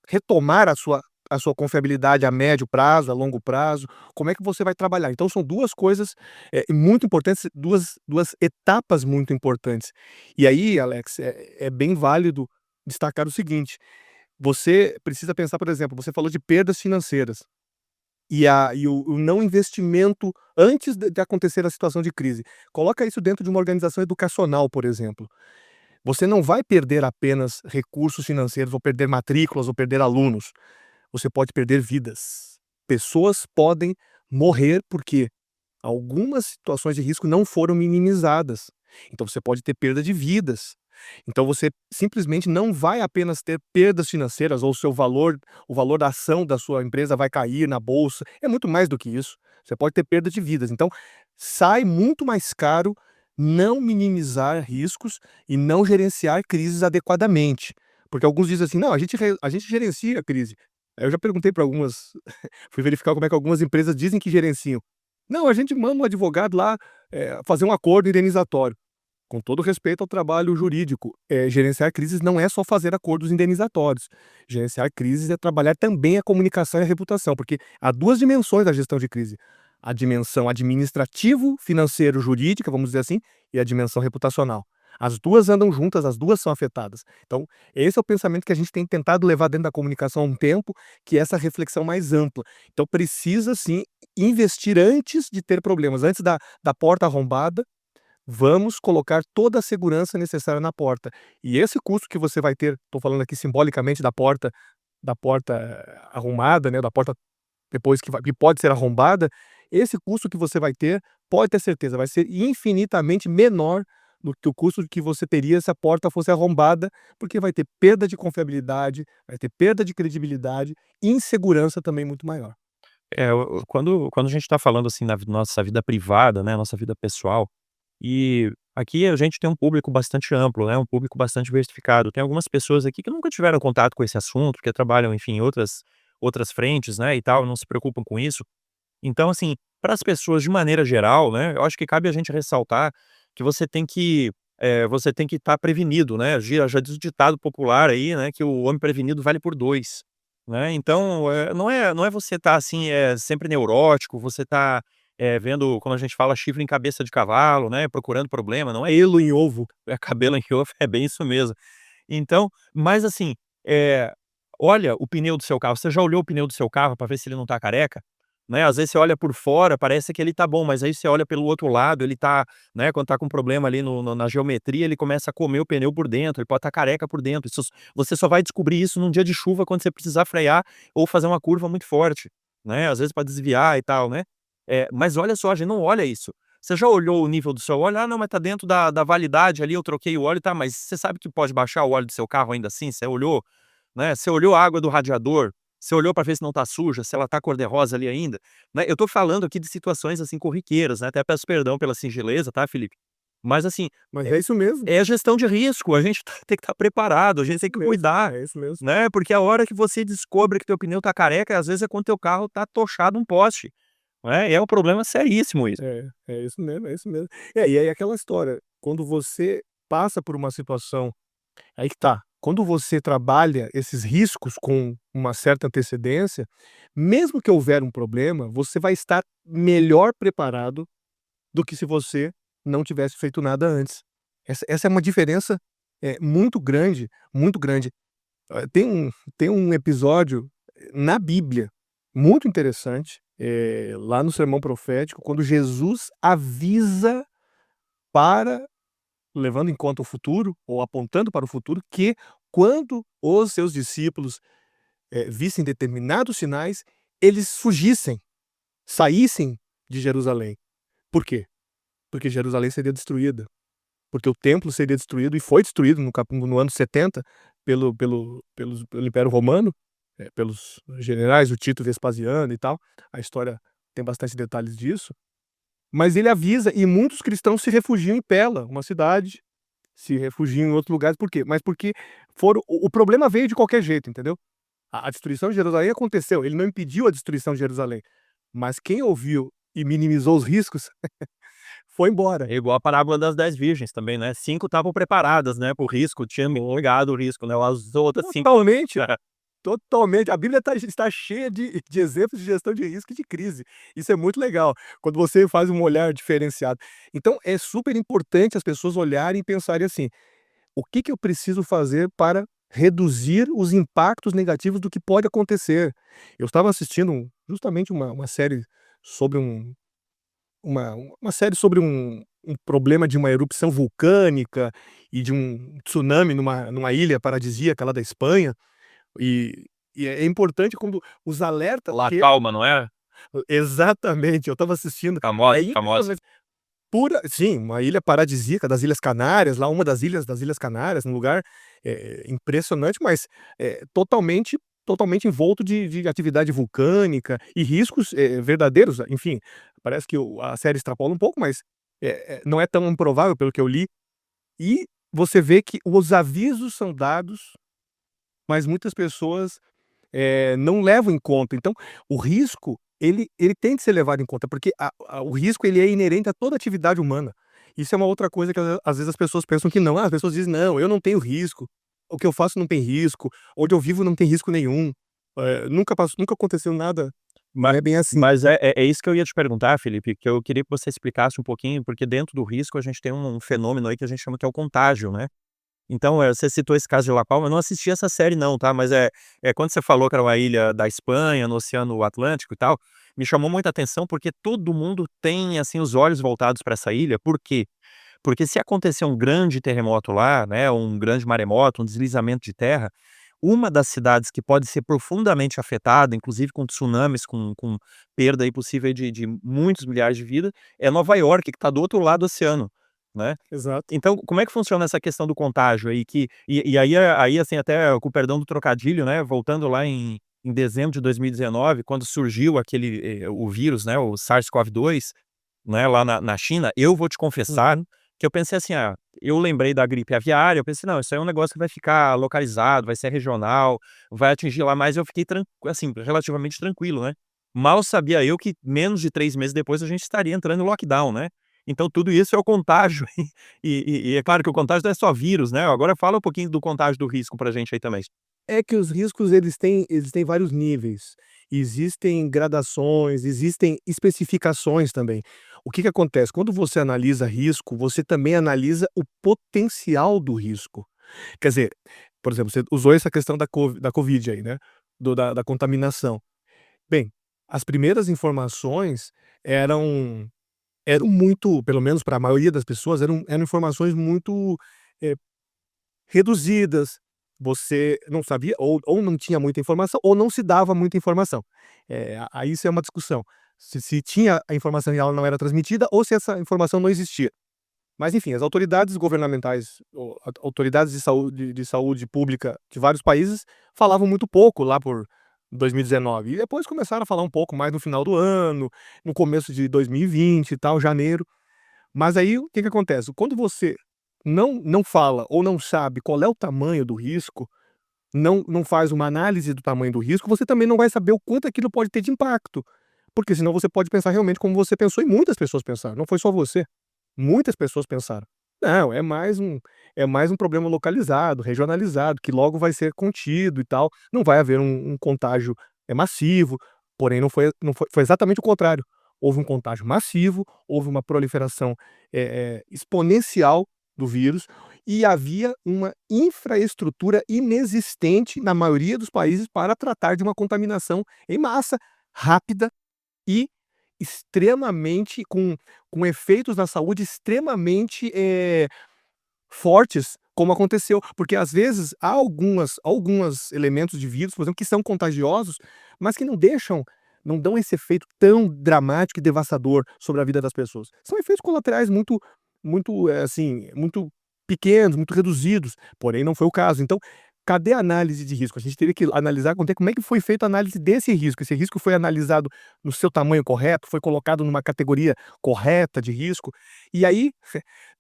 retomar a sua confiabilidade a médio prazo, a longo prazo? Como é que você vai trabalhar? Então são 2 coisas, muito importantes, duas etapas muito importantes. E aí, Alex, é bem válido destacar o seguinte: você precisa pensar, por exemplo, você falou de perdas financeiras e o não investimento antes de acontecer a situação de crise. Coloca isso dentro de uma organização educacional, por exemplo. Você não vai perder apenas recursos financeiros, ou perder matrículas, ou perder alunos. Você pode perder vidas. Pessoas podem morrer porque algumas situações de risco não foram minimizadas. Então você pode ter perda de vidas. Então você simplesmente não vai apenas ter perdas financeiras ou o valor da ação da sua empresa vai cair na bolsa, é muito mais do que isso. Você pode ter perda de vidas. Então sai muito mais caro não minimizar riscos e não gerenciar crises adequadamente. Porque alguns dizem assim: "Não, a gente gerencia a crise". Aí eu já perguntei para algumas fui verificar como é que algumas empresas dizem que gerenciam. "Não, a gente manda um advogado lá, fazer um acordo indenizatório". Com todo respeito ao trabalho jurídico, gerenciar crises não é só fazer acordos indenizatórios. Gerenciar crises é trabalhar também a comunicação e a reputação, porque há 2 dimensões da gestão de crise: a dimensão administrativo, financeiro, jurídica, vamos dizer assim, e a dimensão reputacional. As 2 andam juntas, as 2 são afetadas. Então, esse é o pensamento que a gente tem tentado levar dentro da comunicação há um tempo, que é essa reflexão mais ampla. Então precisa sim investir antes de ter problemas, antes da porta arrombada. Vamos colocar toda a segurança necessária na porta. E esse custo que você vai ter, estou falando aqui simbolicamente da porta arrumada, né, da porta depois que pode ser arrombada, esse custo que você vai ter, pode ter certeza, vai ser infinitamente menor do que o custo que você teria se a porta fosse arrombada, porque vai ter perda de confiabilidade, vai ter perda de credibilidade e insegurança também muito maior.
Quando a gente está falando, assim, na nossa vida privada, né, nossa vida pessoal, e aqui a gente tem um público bastante amplo, né, um público bastante diversificado. Tem algumas pessoas aqui que nunca tiveram contato com esse assunto, que trabalham, enfim, em outras frentes, né, e tal, não se preocupam com isso. Então, assim, para as pessoas de maneira geral, né, eu acho que cabe a gente ressaltar que você tem que estar prevenido, né, já diz o ditado popular aí, né, que o homem prevenido vale por 2, né. Então, não é você estar, assim, sempre neurótico, você tá, vendo, como a gente fala, chifre em cabeça de cavalo, né, procurando problema, não é
Pelo em ovo.
cabelo em ovo, é bem isso mesmo. Então, mas assim, olha o pneu do seu carro. Você já olhou o pneu do seu carro para ver se ele não tá careca? Né, às vezes você olha por fora, parece que ele tá bom, mas aí você olha pelo outro lado, ele tá, né, quando tá com problema ali na geometria, ele começa a comer o pneu por dentro, ele pode estar careca por dentro. Você só vai descobrir isso num dia de chuva, quando você precisar frear ou fazer uma curva muito forte, né, às vezes para desviar e tal, né. Mas olha só, a gente não olha isso. Você já olhou o nível do seu óleo? "Ah, não, mas tá dentro da validade ali, eu troquei o óleo", tá, mas você sabe que pode baixar o óleo do seu carro ainda assim? Você olhou, né, você olhou a água do radiador, você olhou para ver se não tá suja, se ela tá cor de rosa ali ainda, né. Eu tô falando aqui de situações, assim, corriqueiras, né, até peço perdão pela singeleza, tá, Felipe. Mas assim,
Mas é isso mesmo,
é a gestão de risco, a gente tem que estar preparado, a gente tem que cuidar,
é isso mesmo.
né, porque a hora que você descobre que teu pneu tá careca, às vezes é quando teu carro tá tochado um poste, né, e é um problema seríssimo isso.
É isso mesmo, é isso mesmo. E aí aquela história, quando você passa por uma situação, aí que tá, quando você trabalha esses riscos com uma certa antecedência, mesmo que houver um problema, você vai estar melhor preparado do que se você não tivesse feito nada antes. Essa é uma diferença, muito grande, muito grande. Tem um episódio na Bíblia muito interessante, lá no Sermão Profético, quando Jesus avisa para levando em conta o futuro, ou apontando para o futuro, que quando os seus discípulos, vissem determinados sinais, eles fugissem, saíssem de Jerusalém. Por quê? Porque Jerusalém seria destruída. Porque o templo seria destruído, e foi destruído no ano 70 pelo Império Romano, pelos generais, o Tito Vespasiano e tal. A história tem bastante detalhes disso. Mas ele avisa, e muitos cristãos se refugiam em Pela, uma cidade, se refugiam em outros lugares. Por quê? Mas porque o problema veio de qualquer jeito, entendeu? A destruição de Jerusalém aconteceu, ele não impediu a destruição de Jerusalém, mas quem ouviu e minimizou os riscos foi embora.
É igual a parábola das 10 virgens também, né, 5 estavam preparadas, né, para o risco, tinham ligado o risco, né, as outras 5
Totalmente, totalmente. A Bíblia está cheia de exemplos de gestão de risco e de crise. Isso é muito legal, quando você faz um olhar diferenciado. Então é super importante as pessoas olharem e pensarem assim: "O que eu preciso fazer para reduzir os impactos negativos do que pode acontecer?". Eu estava assistindo justamente uma série sobre uma série sobre um problema de uma erupção vulcânica e de um tsunami numa ilha paradisíaca lá da Espanha, e é importante quando os alertas
La
que
Calma, não é?
exatamente, eu estava assistindo,
Famosa,
é
famosa.
impressionante. Sim, uma ilha paradisíaca das Ilhas Canárias, lá uma das Ilhas Canárias, num lugar, impressionante, mas, totalmente envolto de atividade vulcânica e riscos, verdadeiros, enfim, parece que a série extrapola um pouco, mas, não é tão improvável pelo que eu li, e você vê que os avisos são dados, mas muitas pessoas não levam em conta. Então, o risco, ele tem que ser levado em conta, porque o risco ele é inerente a toda atividade humana. Isso é uma outra coisa que às vezes as pessoas pensam que não. As pessoas dizem: "Não, eu não tenho risco. O que eu faço não tem risco. Onde eu vivo não tem risco nenhum. Nunca aconteceu nada". Não
Ma
é bem assim.
mas é isso que eu ia te perguntar, Felipe, que eu queria que você explicasse um pouquinho, porque dentro do risco a gente tem um fenômeno aí que a gente chama que é o contágio, né. Então, você citou esse caso de La Palma, eu não assisti essa série não, tá, mas, quando você falou que era uma ilha da Espanha, no Oceano Atlântico e tal, me chamou muita atenção, porque todo mundo tem, assim, os olhos voltados para essa ilha, por quê? Porque se acontecer um grande terremoto lá, né, um grande maremoto, um deslizamento de terra, uma das cidades que pode ser profundamente afetada, inclusive com tsunamis, com perda aí possível de muitos milhares de vidas, é Nova York, que está do outro lado do oceano, né.
Exato.
Então, como é que funciona essa questão do contágio aí aí, assim, até com o perdão do trocadilho, né, voltando lá em dezembro de 2019, quando surgiu o vírus, né, o SARS-CoV-2, né, lá na China, eu vou te confessar
Uhum.
que eu pensei assim: "Ah", eu lembrei da gripe aviária, eu pensei: "Não, isso aí é um negócio que vai ficar localizado, vai ser regional, vai atingir lá", mas eu fiquei assim, relativamente tranquilo, né. Mal sabia eu que menos de 3 meses depois a gente estaria entrando em lockdown, né. Então tudo isso é o contágio e é claro que o contágio não é só vírus, né. Agora fala um pouquinho do contágio do risco pra gente aí também.
É que os riscos eles têm vários níveis, existem gradações, existem especificações também. O que que acontece? Quando você analisa risco, você também analisa o potencial do risco. Quer dizer, por exemplo, você usou essa questão da covid aí, né, da contaminação. Bem, as primeiras informações eram muito, pelo menos para a maioria das pessoas, eram informações muito, eh reduzidas, você não sabia ou não tinha muita informação ou não se dava muita informação. Aí isso é uma discussão, se tinha a informação e ela não era transmitida ou se essa informação não existia. Mas enfim, as autoridades governamentais, ou autoridades de saúde pública de vários países falavam muito pouco lá por 2019 e depois começaram a falar um pouco mais no final do ano, no começo de 2020 e tal, janeiro. Mas aí o que que acontece? Quando você não fala ou não sabe qual é o tamanho do risco, não faz uma análise do tamanho do risco, você também não vai saber o quanto aquilo pode ter de impacto. Porque senão você pode pensar realmente como você pensou e muitas pessoas pensaram, não foi só você, muitas pessoas pensaram. Não, é mais um problema localizado, regionalizado, que logo vai ser contido e tal. Não vai haver um contágio, massivo, porém não foi exatamente o contrário. Houve um contágio massivo, houve uma proliferação, exponencial do vírus, e havia uma infraestrutura inexistente na maioria dos países para tratar de uma contaminação em massa, rápida e extremamente com efeitos na saúde extremamente, fortes, como aconteceu. Porque às vezes há algumas elementos de vírus, por exemplo, que são contagiosos, mas que não dão esse efeito tão dramático e devastador sobre a vida das pessoas. São efeitos colaterais muito, assim, muito pequenos, muito reduzidos, porém não foi o caso. Então, cadê a análise de risco? A gente teria que analisar como é que foi feita a análise desse risco. Esse risco foi analisado no seu tamanho correto, foi colocado numa categoria correta de risco. E aí,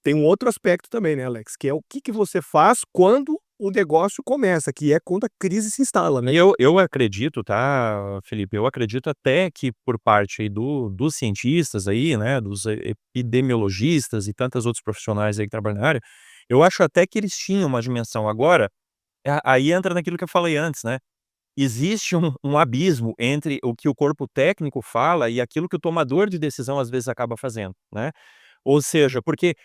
tem um outro aspecto também, né, Alex, que é o que você faz quando o negócio começa, que é quando a crise se instala, né.
Eu acredito, tá, Felipe, eu acredito até que por parte aí dos cientistas aí, né, dos epidemiologistas e tantos outros profissionais aí que trabalham na área, eu acho até que eles tinham uma dimensão. Agora, aí entra naquilo que eu falei antes, né, existe um abismo entre o que o corpo técnico fala e aquilo que o tomador de decisão às vezes acaba fazendo, né. Ou seja, porque,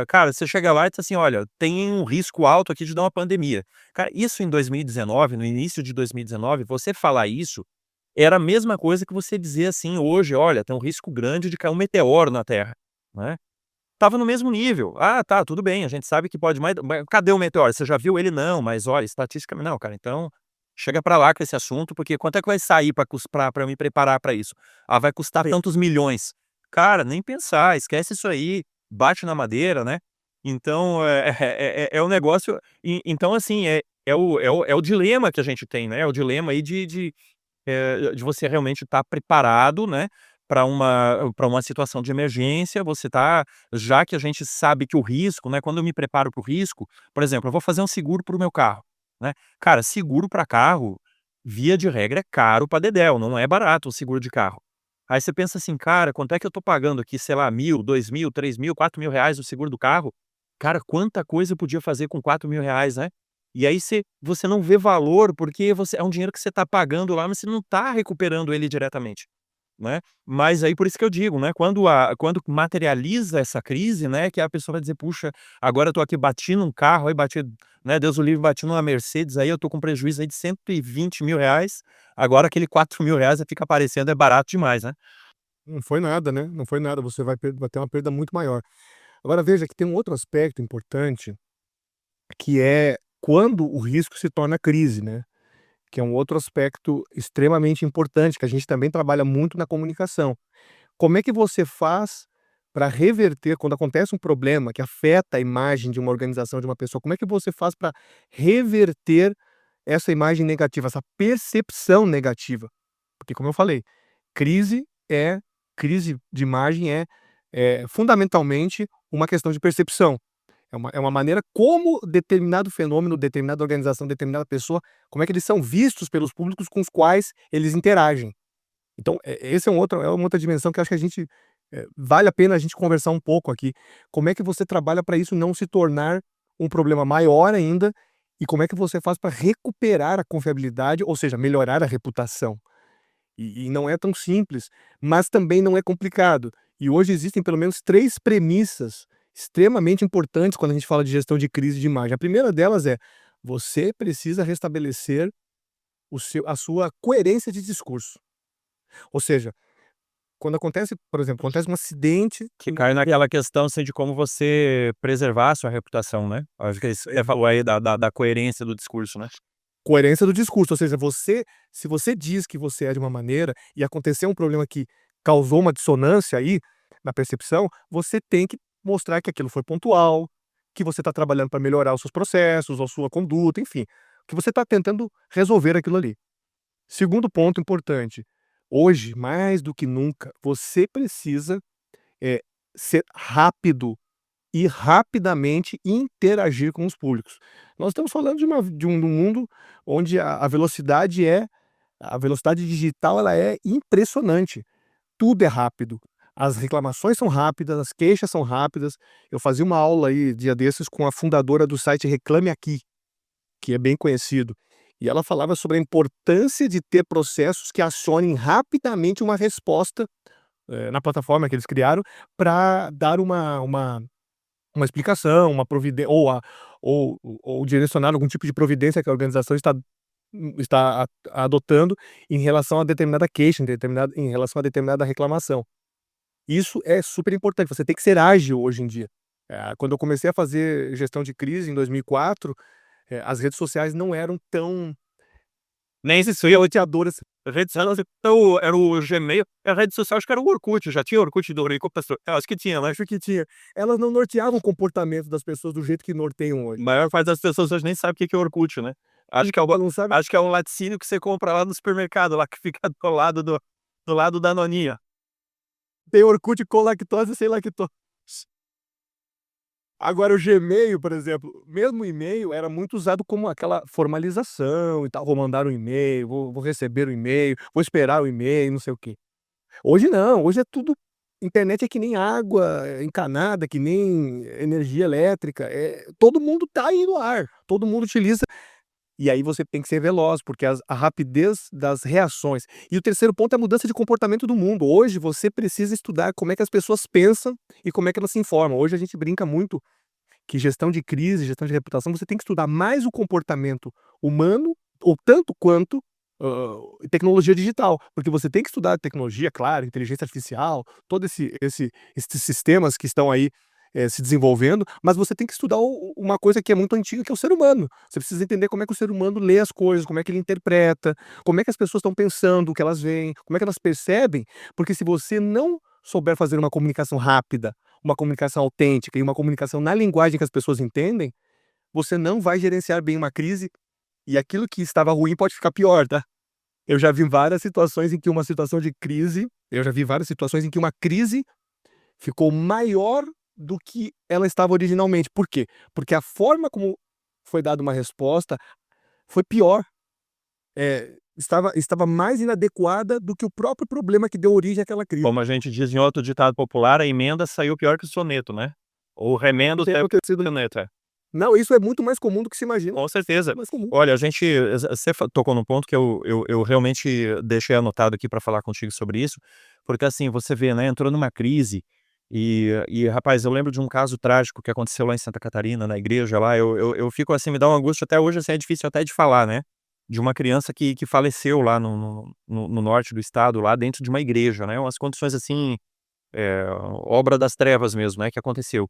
cara, você chega lá e diz assim: "Olha, tem um risco alto aqui de dar uma pandemia". Cara, isso em 2019, no início de 2019, você falar isso, era a mesma coisa que você dizer assim hoje: "Olha, tem um risco grande de cair um meteoro na Terra", né. Tava no mesmo nível. "Ah, tá, tudo bem, a gente sabe que pode mais, mas cadê o meteoro? Você já viu ele?". "Não, mas olha, estatisticamente", "Não, cara, então chega pra lá com esse assunto, porque quanto é que vai sair pra eu me preparar pra isso?". "Ah, vai custar tantos milhões". Cara, nem pensar, esquece isso aí, bate na madeira, né. Então, é um negócio, então assim, é o dilema que a gente tem, né, é o dilema aí de você realmente estar preparado, né, para uma situação de emergência. Você tá, já que a gente sabe que o risco, né, quando eu me preparo para o risco, por exemplo, eu vou fazer um seguro para o meu carro, né. Cara, seguro para carro, via de regra, é caro pra dedéu, não é barato o seguro de carro. Aí você pensa assim: "Cara, quanto é que eu tô pagando aqui, sei lá, 1.000, 2.000, 3.000, 4.000 reais no seguro do carro?". Cara, quanta coisa eu podia fazer com 4.000 reais, né. E aí você não vê valor, porque você é um dinheiro que você está pagando lá, mas você não está recuperando ele diretamente, né. Mas aí por isso que eu digo, né, quando materializa essa crise, né, que a pessoa vai dizer: "Puxa, agora eu tô aqui, bati num carro, aí bati, né, Deus o livre, bati numa Mercedes, aí eu tô com prejuízo aí de 120.000 reais, agora aquele 4.000 reais fica parecendo é barato demais, né".
Não foi nada, né, não foi nada, você vai ter uma perda muito maior. Agora veja que tem um outro aspecto importante, que é quando o risco se torna crise, né, que é um outro aspecto extremamente importante, que a gente também trabalha muito na comunicação. Como é que você faz para reverter quando acontece um problema que afeta a imagem de uma organização, de uma pessoa, como é que você faz para reverter essa imagem negativa, essa percepção negativa? Porque como eu falei, crise é crise de imagem é fundamentalmente uma questão de percepção. É uma maneira como determinado fenômeno, determinada organização, determinada pessoa, como é que eles são vistos pelos públicos com os quais eles interagem. Então, esse é uma outra dimensão que eu acho que a gente, vale a pena a gente conversar um pouco aqui. Como é que você trabalha para isso não se tornar um problema maior ainda, e como é que você faz para recuperar a confiabilidade, ou seja, melhorar a reputação? E não é tão simples, mas também não é complicado. E hoje existem pelo menos 3 premissas extremamente importantes quando a gente fala de gestão de crise de imagem. A primeira delas é: você precisa restabelecer a sua coerência de discurso. Ou seja, quando acontece, por exemplo, acontece um acidente.
Que cai naquela questão, assim, de como você preservar a sua reputação, né. Acho que isso você falou aí da coerência do discurso, né.
Coerência do discurso, ou seja, se você diz que você é de uma maneira e aconteceu um problema que causou uma dissonância aí na percepção, você tem que mostrar que aquilo foi pontual, que você está trabalhando para melhorar os seus processos, a sua conduta, enfim, que você está tentando resolver aquilo ali. Segundo ponto importante, hoje, mais do que nunca, você precisa, eh, ser rápido e rapidamente interagir com os públicos. Nós estamos falando de um mundo onde a velocidade digital ela é impressionante. Tudo é rápido. as reclamações são rápidas, as queixas são rápidas. Eu fazia uma aula aí, dia desses, com a fundadora do site Reclame Aqui, que é bem conhecido. E ela falava sobre a importância de ter processos que acionem rapidamente uma resposta, na plataforma que eles criaram, para dar uma explicação, uma providência, ou direcionar algum tipo de providência que a organização está adotando em relação a determinada queixa, em relação a determinada reclamação. Isso é super importante, você tem que ser ágil hoje em dia. Quando eu comecei a fazer gestão de crise em 2004, as redes sociais não eram tão
Nem existia
roteadoras.
redes sociais, era o Gmail, a rede social acho que era o Orkut, já tinha Orkut do Rico Pastor, acho que tinha, né.
Acho que tinha. Elas não norteavam o comportamento das pessoas do jeito que norteiam
A
hoje.
maior parte das pessoas hoje nem sabe o que que é Orkut, né. Acho que é
Ela não sabe.
acho que é um laticínio que você compra lá no supermercado, lá que fica do lado da noninha.
Tem Orkut com lactose e sem lactose. Agora o Gmail, por exemplo, mesmo o e-mail era muito usado como aquela formalização e tal, vou mandar um e-mail, vou receber o e-mail, vou esperar o e-mail, não sei o quê. Hoje não, hoje é tudo, internet é que nem água encanada, que nem energia elétrica, todo mundo tá aí no ar, todo mundo utiliza, e aí você tem que ser veloz, porque a rapidez das reações. E o terceiro ponto é a mudança de comportamento do mundo. Hoje você precisa estudar como é que as pessoas pensam e como é que elas se informam. Hoje a gente brinca muito que gestão de crise, gestão de reputação, você tem que estudar mais o comportamento humano, ou tanto quanto tecnologia digital, porque você tem que estudar tecnologia, claro, inteligência artificial, todo esses sistemas que estão aí se desenvolvendo, mas você tem que estudar uma coisa que é muito antiga, que é o ser humano. Você precisa entender como é que o ser humano lê as coisas, como é que ele interpreta, como é que as pessoas estão pensando, o que elas veem, como é que elas percebem, porque se você não souber fazer uma comunicação rápida, uma comunicação autêntica e uma comunicação na linguagem que as pessoas entendem, você não vai gerenciar bem uma crise, e aquilo que estava ruim pode ficar pior, tá? Eu já vi várias situações em que uma situação de crise eu já vi várias situações em que uma crise ficou maior do que ela estava originalmente. Por quê? Porque a forma como foi dada uma resposta foi pior. Estava mais inadequada do que o próprio problema que deu origem àquela crise.
Como a gente diz em outro ditado popular, a emenda saiu pior que o soneto, né. Ou o remendo
Tem
saiu pior que
acontecido.
o soneto, é.
Não, isso é muito mais comum do que se imagina.
Com certeza.
Mais comum.
Olha, a gente você tocou num ponto que eu realmente deixei anotado aqui para falar contigo sobre isso, porque assim, você vê, né, entrou numa crise e rapaz, eu lembro de um caso trágico que aconteceu lá em Santa Catarina, na igreja lá, eu fico assim, me dá uma angústia até hoje, assim, é difícil até de falar, né, de uma criança que faleceu lá no norte do estado, lá dentro de uma igreja, né, umas condições assim, obra das trevas mesmo, né, que aconteceu.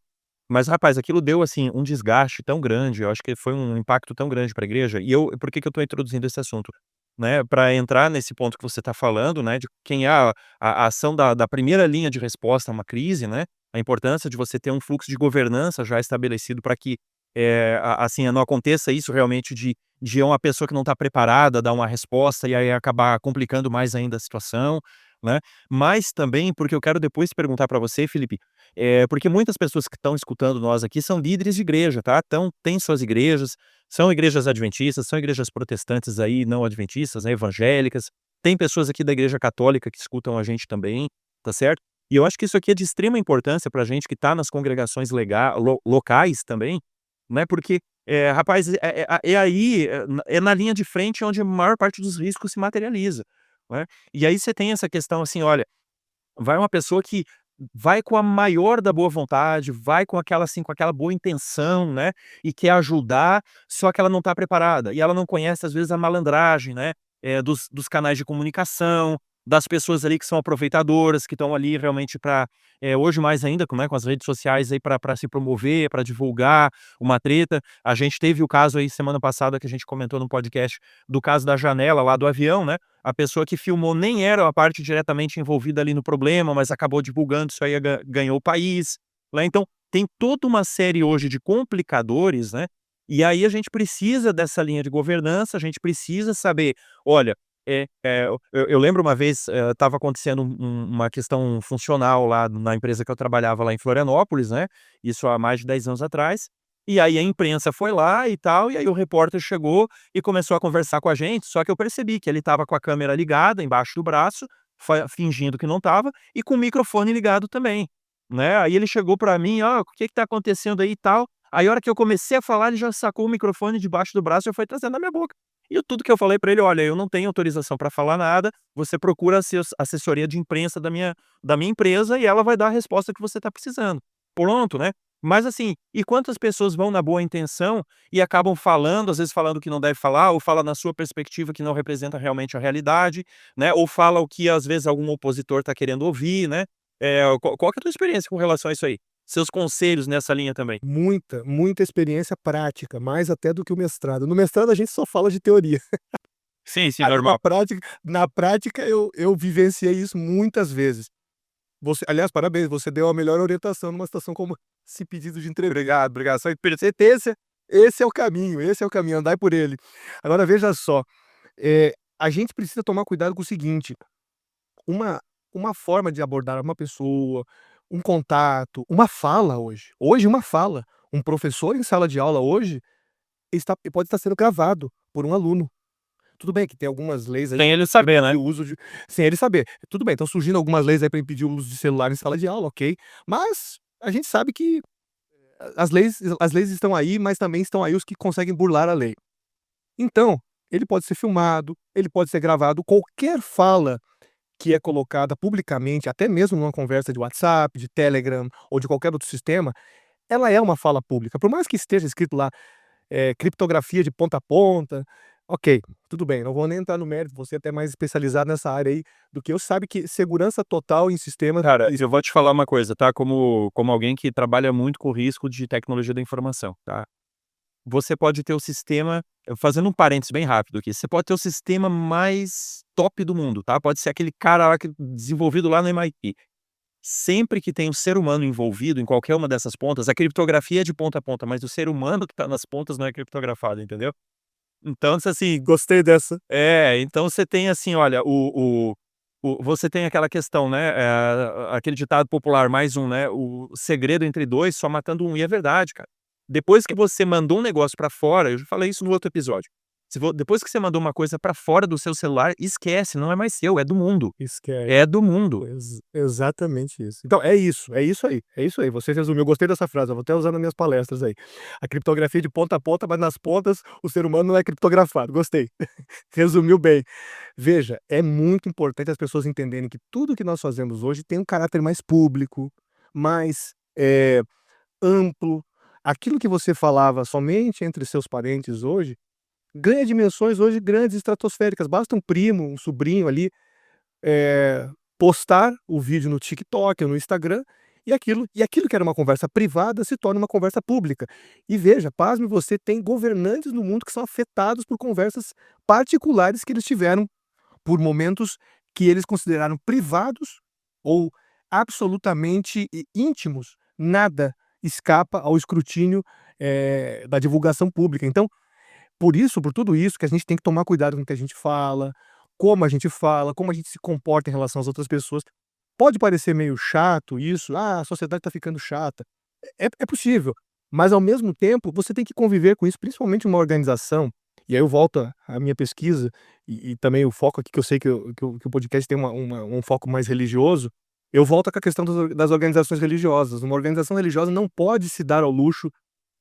Mas rapaz, aquilo deu, assim, um desgaste tão grande, eu acho que foi um impacto tão grande para a igreja, e por que que eu estou introduzindo esse assunto? Né, para entrar nesse ponto que você está falando, né, de quem é a ação da primeira linha de resposta a uma crise, né, a importância de você ter um fluxo de governança já estabelecido para que, assim, não aconteça isso realmente de uma pessoa que não está preparada dar uma resposta e aí acabar complicando mais ainda a situação, né. Mas também porque eu quero depois perguntar para você, Felipe, porque muitas pessoas que estão escutando nós aqui são líderes de igreja, tá, então tem suas igrejas, são igrejas adventistas, são igrejas protestantes aí, não adventistas, né, evangélicas, tem pessoas aqui da igreja católica que escutam a gente também, tá certo? E eu acho que isso aqui é de extrema importância pra gente que tá nas congregações locais também, né, porque, rapaz, é aí, é na linha de frente onde a maior parte dos riscos se materializa, né. E aí você tem essa questão assim, olha, vai uma pessoa que vai com a maior da boa vontade, vai com aquela, assim, com aquela boa intenção, né, e quer ajudar, só que ela não está preparada, e ela não conhece, às vezes, a malandragem, né, dos canais de comunicação, das pessoas ali que são aproveitadoras, que estão ali realmente para hoje mais ainda com as redes sociais aí para se promover, para divulgar uma treta. A gente teve o caso aí semana passada que a gente comentou no podcast, do caso da janela lá do avião, né, a pessoa que filmou nem era a parte diretamente envolvida ali no problema, mas acabou divulgando, isso aí ganhou o país, né, então tem toda uma série hoje de complicadores, né, e aí a gente precisa dessa linha de governança, a gente precisa saber, olha, eu lembro uma vez, estava acontecendo uma questão funcional lá na empresa que eu trabalhava lá em Florianópolis, né, isso há mais de 10 anos atrás, e aí a imprensa foi lá e tal, e aí o repórter chegou e começou a conversar com a gente, só que eu percebi que ele estava com a câmera ligada embaixo do braço, fingindo que não estava e com o microfone ligado também, né. Aí ele chegou para mim: "Ó, o que que tá acontecendo aí e tal". Aí a hora que eu comecei a falar, ele já sacou o microfone debaixo do braço e já foi trazendo na minha boca. E tudo que eu falei para ele: "Olha, eu não tenho autorização para falar nada, você procura a assessoria de imprensa da minha empresa e ela vai dar a resposta que você está precisando". Pronto, né. Mas assim, e quantas pessoas vão na boa intenção e acabam falando, às vezes falando o que não deve falar, ou fala na sua perspectiva que não representa realmente a realidade, né, ou fala o que às vezes algum opositor está querendo ouvir, né. Qual que é a tua experiência com relação a isso aí? Seus conselhos nessa linha também?
Muita experiência prática, mais até do que o mestrado. No mestrado a gente só fala de teoria.
Sim, sim,
Aí
normal.
na prática eu vivenciei isso muitas vezes. Você, aliás, parabéns, você deu a melhor orientação numa situação como esse pedido de entrevista. Obrigado, obrigado. Só certeza, esse é o caminho, andai por ele. Agora veja só, a gente precisa tomar cuidado com o seguinte, uma uma forma de abordar uma pessoa, um contato, uma fala hoje uma fala, um professor em sala de aula hoje pode estar sendo gravado por um aluno. Tudo bem que tem algumas leis aí
Sem ele
que
saber, né.
impedem o uso de sem ele saber. Tudo bem, estão surgindo algumas leis aí para impedir o uso de celular em sala de aula, ok, mas a gente sabe que as leis estão aí, mas também estão aí os que conseguem burlar a lei. Então, ele pode ser filmado, ele pode ser gravado, qualquer fala que é colocada publicamente, até mesmo numa conversa de WhatsApp, de Telegram ou de qualquer outro sistema, ela é uma fala pública, por mais que esteja escrito lá criptografia de ponta a ponta, ok, tudo bem, não vou nem entrar no mérito, você é até mais especializado nessa área aí do que eu, sabe que segurança total em sistemas
Cara, eu vou te falar uma coisa, tá, como alguém que trabalha muito com risco de tecnologia da informação, tá. Você pode ter o sistema fazendo um parênteses bem rápido aqui, você pode ter o sistema mais top do mundo, tá, pode ser aquele cara lá que desenvolvido lá no MIT. Sempre que tem um ser humano envolvido em qualquer uma dessas pontas, a criptografia é de ponta a ponta, mas o ser humano que tá nas pontas não é criptografado, entendeu? Então, se assim
gostei dessa.
então você tem assim, olha, você tem aquela questão, né, aquele ditado popular, mais um, né, o segredo entre dois, só matando um, e é verdade, cara. Depois que você mandou um negócio pra fora, eu já falei isso no outro episódio, depois que você mandou uma coisa pra fora do seu celular, esquece, não é mais seu, é do mundo.
Esquece.
É do mundo.
Exatamente isso. Então é isso aí, você resumiu, eu gostei dessa frase, eu vou até usar nas minhas palestras aí. A criptografia de ponta a ponta, mas nas pontas o ser humano não é criptografado, gostei. Resumiu bem. Veja, é muito importante as pessoas entenderem que tudo que nós fazemos hoje tem um caráter mais público, mais, amplo. Aquilo que você falava somente entre seus parentes hoje, ganha dimensões hoje grandes, estratosféricas. Basta um primo, um sobrinho ali, postar o vídeo no TikTok ou no Instagram, e aquilo que era uma conversa privada se torna uma conversa pública. E veja, pasme você, tem governantes no mundo que são afetados por conversas particulares que eles tiveram, por momentos que eles consideraram privados ou absolutamente íntimos. Nada escapa ao escrutínio, da divulgação pública. Então, por tudo isso que a gente tem que tomar cuidado com o que a gente fala, como a gente se comporta em relação às outras pessoas. Pode parecer meio chato isso, a sociedade está ficando chata. É possível, mas ao mesmo tempo você tem que conviver com isso, principalmente uma organização, e aí eu volto à minha pesquisa, e também o foco aqui que eu sei que o podcast tem um foco mais religioso, eu volto com a questão das organizações religiosas. Uma organização religiosa não pode se dar ao luxo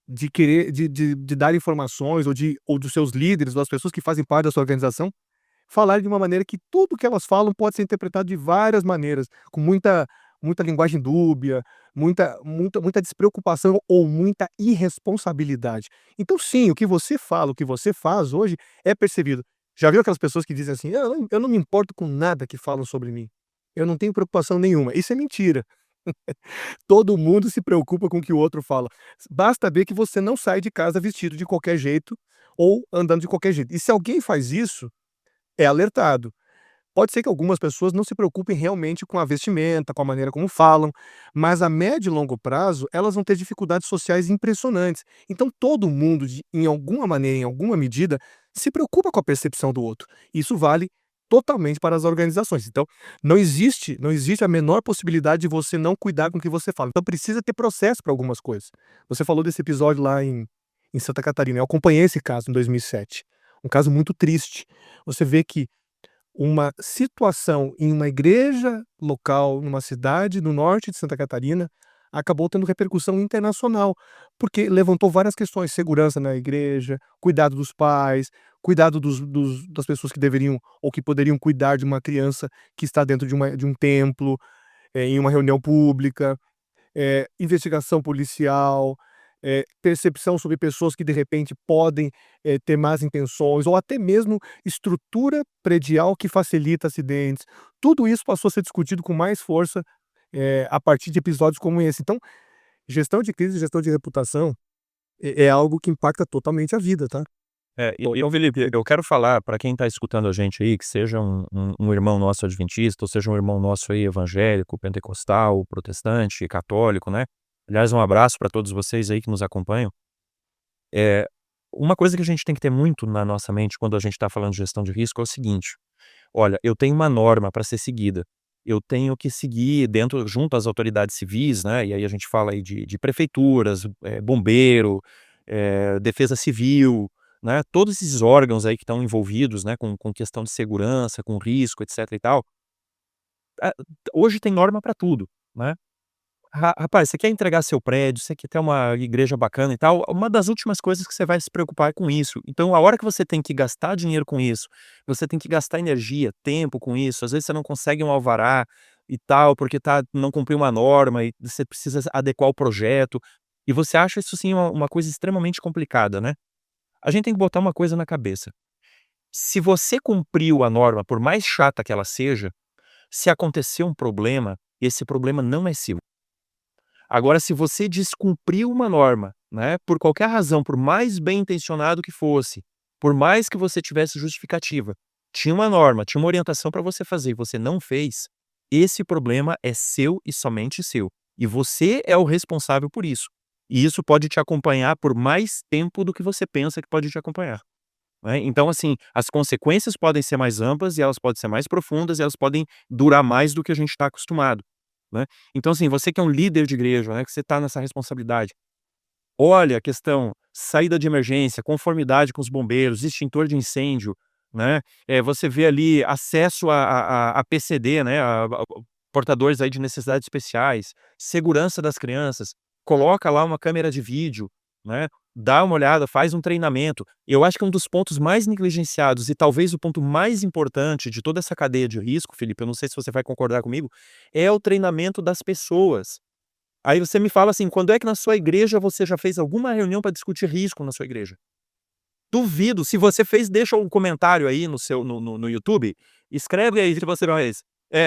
de querer de dar informações ou dos seus líderes, ou das pessoas que fazem parte da sua organização, falar de uma maneira que tudo que elas falam pode ser interpretado de várias maneiras, com muita linguagem dúbia, muita despreocupação ou muita irresponsabilidade. Então sim, o que você fala, o que você faz hoje é percebido. Já viu aquelas pessoas que dizem assim: "Eu não me importo com nada que falam sobre mim. Eu não tenho preocupação nenhuma". Isso é mentira. Todo mundo se preocupa com o que o outro fala. Basta ver que você não sai de casa vestido de qualquer jeito ou andando de qualquer jeito. E se alguém faz isso, é alertado. Pode ser que algumas pessoas não se preocupem realmente com a vestimenta, com a maneira como falam, mas a médio e longo prazo elas vão ter dificuldades sociais impressionantes. Então todo mundo, em alguma maneira, em alguma medida, se preocupa com a percepção do outro. Isso vale totalmente para as organizações. Então não existe a menor possibilidade de você não cuidar com o que você fala. Então precisa ter processo para algumas coisas. Você falou desse episódio lá em Santa Catarina. Eu acompanhei esse caso em 2007. Um caso muito triste. Você vê que uma situação em uma igreja local, numa cidade no norte de Santa Catarina, acabou tendo repercussão internacional, porque levantou várias questões: segurança na igreja, cuidado dos pais, cuidado das pessoas que deveriam ou que poderiam cuidar de uma criança que está dentro de um templo, em uma reunião pública, investigação policial, percepção sobre pessoas que de repente podem, ter más intenções ou até mesmo estrutura predial que facilita acidentes. Tudo isso passou a ser discutido com mais força, a partir de episódios como esse. Então, gestão de crise, gestão de reputação é algo que impacta totalmente a vida, tá?
Felipe, eu quero falar para quem está escutando a gente aí, que seja um irmão nosso adventista, ou seja um irmão nosso aí evangélico, pentecostal, protestante, católico, né? Aliás, um abraço para todos vocês aí que nos acompanham. Uma coisa que a gente tem que ter muito na nossa mente quando a gente está falando de gestão de risco é o seguinte: olha, eu tenho uma norma para ser seguida. Eu tenho que seguir junto às autoridades civis, né? E aí a gente fala aí de prefeituras, bombeiro, defesa civil, né? Todos esses órgãos aí que estão envolvidos, né, com questão de segurança, com risco, etc e tal. Ah, hoje tem norma para tudo, né? Rapaz, você quer entregar seu prédio, você quer ter uma igreja bacana e tal, uma das últimas coisas que você vai se preocupar é com isso. Então, a hora que você tem que gastar dinheiro com isso, você tem que gastar energia, tempo com isso, às vezes você não consegue um alvará e tal, porque não cumpriu uma norma e você precisa adequar o projeto, e você acha isso sim uma coisa extremamente complicada, né? A gente tem que botar uma coisa na cabeça: se você cumpriu a norma, por mais chata que ela seja, se acontecer um problema, esse problema não é seu. Agora, se você descumpriu uma norma, né, por qualquer razão, por mais bem intencionado que fosse, por mais que você tivesse justificativa, tinha uma norma, tinha uma orientação para você fazer e você não fez, esse problema é seu e somente seu. E você é o responsável por isso. E isso pode te acompanhar por mais tempo do que você pensa que pode te acompanhar, né? Então, assim, as consequências podem ser mais amplas e elas podem ser mais profundas e elas podem durar mais do que a gente está acostumado, né? Então, assim, você que é um líder de igreja, né, que você está nessa responsabilidade, olha a questão saída de emergência, conformidade com os bombeiros, extintor de incêndio, né? Você vê ali acesso a PCD, né, a portadores aí de necessidades especiais, segurança das crianças, coloca lá uma câmera de vídeo, né, dá uma olhada, faz um treinamento. Eu acho que um dos pontos mais negligenciados e talvez o ponto mais importante de toda essa cadeia de risco, Felipe, eu não sei se você vai concordar comigo, é o treinamento das pessoas. Aí você me fala assim: quando é que na sua igreja você já fez alguma reunião para discutir risco na sua igreja? Duvido. Se você fez, deixa um comentário aí no YouTube, escreve aí se você fez.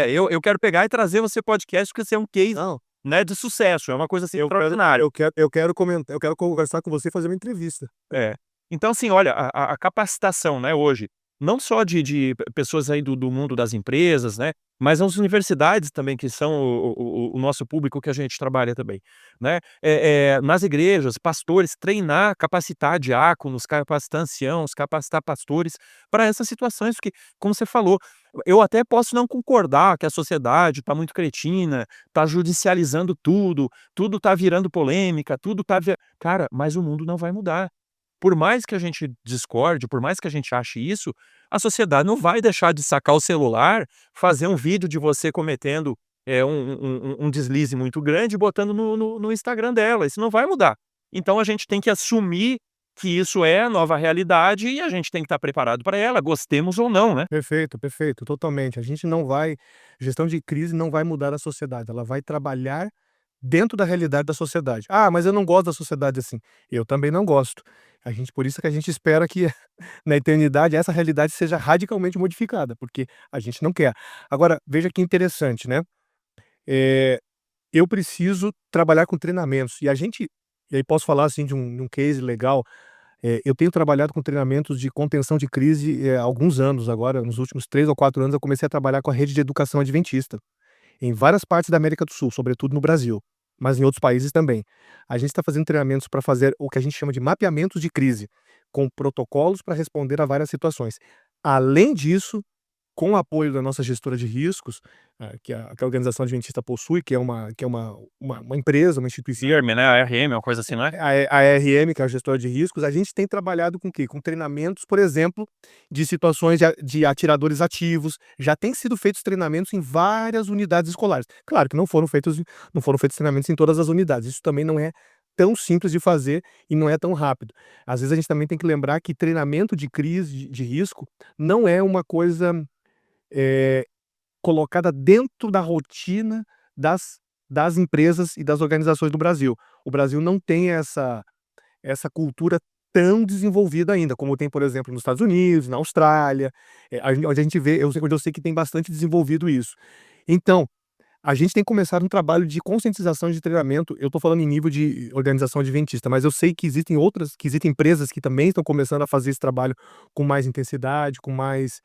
Eu quero pegar e trazer você podcast, porque você é um case,
Não,
né, de sucesso, é uma coisa assim
eu quero
extraordinária.
eu quero comentar, eu quero conversar com você e fazer uma entrevista.
É. Então, assim, olha, a capacitação, né, hoje, não só de pessoas aí do mundo das empresas, né, mas as universidades também, que são o nosso público que a gente trabalha também, né, nas igrejas, pastores, treinar, capacitar diáconos, capacitar anciãos, capacitar pastores para essas situações, porque, como você falou, eu até posso não concordar que a sociedade está muito cretina, está judicializando tudo, tudo está virando polêmica, tudo está... Cara, mas o mundo não vai mudar. Por mais que a gente discorde, por mais que a gente ache isso, a sociedade não vai deixar de sacar o celular, fazer um vídeo de você cometendo, um deslize muito grande e botando no Instagram dela. Isso não vai mudar. Então a gente tem que assumir que isso é a nova realidade e a gente tem que estar preparado para ela, gostemos ou não, né?
Perfeito, perfeito, totalmente. A gente não vai Gestão de crise não vai mudar a sociedade, ela vai trabalhar dentro da realidade da sociedade. "Ah, mas eu não gosto da sociedade assim". Eu também não gosto. Por isso que a gente espera que na eternidade essa realidade seja radicalmente modificada, porque a gente não quer. Agora, veja que interessante, né, eh, eu preciso trabalhar com treinamentos e aí posso falar, assim, de um case legal. Eu tenho trabalhado com treinamentos de contenção de crise, há alguns anos agora, nos últimos 3 ou 4 anos eu comecei a trabalhar com a rede de educação adventista, em várias partes da América do Sul, sobretudo no Brasil, mas em outros países também. A gente está fazendo treinamentos para fazer o que a gente chama de mapeamentos de crise, com protocolos para responder a várias situações. Além disso, com o apoio da nossa gestora de riscos, que a organização adventista possui, que é uma empresa, uma instituição.
Firme, né? A RM, uma coisa assim, não é?
A ARM, que é a gestora de riscos, a gente tem trabalhado com o quê? Com treinamentos, por exemplo, de situações de atiradores ativos. Já tem sido feitos treinamentos em várias unidades escolares. Claro que não foram feitos treinamentos em todas as unidades. Isso também não é tão simples de fazer e não é tão rápido. Às vezes a gente também tem que lembrar que treinamento de crise, de risco, não é uma coisa colocada dentro da rotina das empresas e das organizações do Brasil. O Brasil não tem essa cultura tão desenvolvida ainda, como tem, por exemplo, nos Estados Unidos, na Austrália, onde a gente vê, onde eu sei que tem bastante desenvolvido isso. Então, a gente tem começado um trabalho de conscientização e de treinamento. Eu estou falando em nível de organização adventista, mas eu sei que existem empresas que também estão começando a fazer esse trabalho com mais intensidade, com mais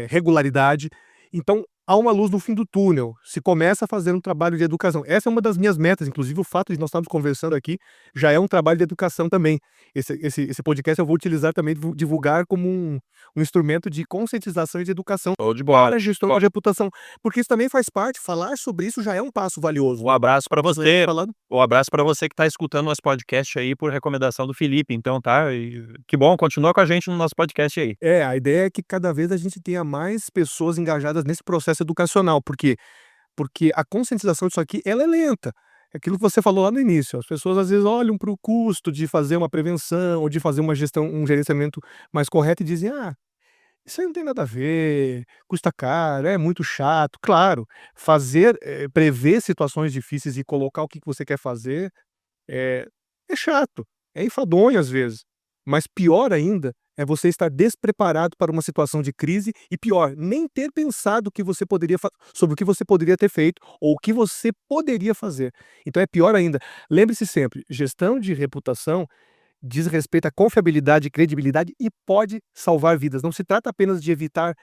regularidade. Então, há uma luz no fim do túnel. Se começa a fazer um trabalho de educação. Essa é uma das minhas metas, inclusive o fato de nós estarmos conversando aqui já é um trabalho de educação também. Esse podcast eu vou utilizar também, divulgar como um instrumento de conscientização e de educação
Show de bola.
para a gestão de reputação, porque isso também faz parte, falar sobre isso já é um passo valioso.
Um abraço para você.
Falando.
Um abraço para você que está escutando nosso podcast aí por recomendação do Felipe, então, tá? E que bom, continua com a gente no nosso podcast aí.
A ideia é que cada vez a gente tenha mais pessoas engajadas nesse processo educacional, porque a conscientização disso aqui, ela é lenta. É aquilo que você falou lá no início, as pessoas às vezes olham para o custo de fazer uma prevenção ou de fazer uma gestão, um gerenciamento mais correto e dizem: isso aí não tem nada a ver, custa caro, é muito chato. Claro, prever situações difíceis e colocar o que você quer fazer é chato, é enfadonho às vezes. Mas pior ainda é você estar despreparado para uma situação de crise e pior, nem ter pensado sobre o que você poderia ter feito ou o que você poderia fazer. Então é pior ainda. Lembre-se sempre, gestão de reputação diz respeito à confiabilidade e credibilidade e pode salvar vidas. Não se trata apenas de evitar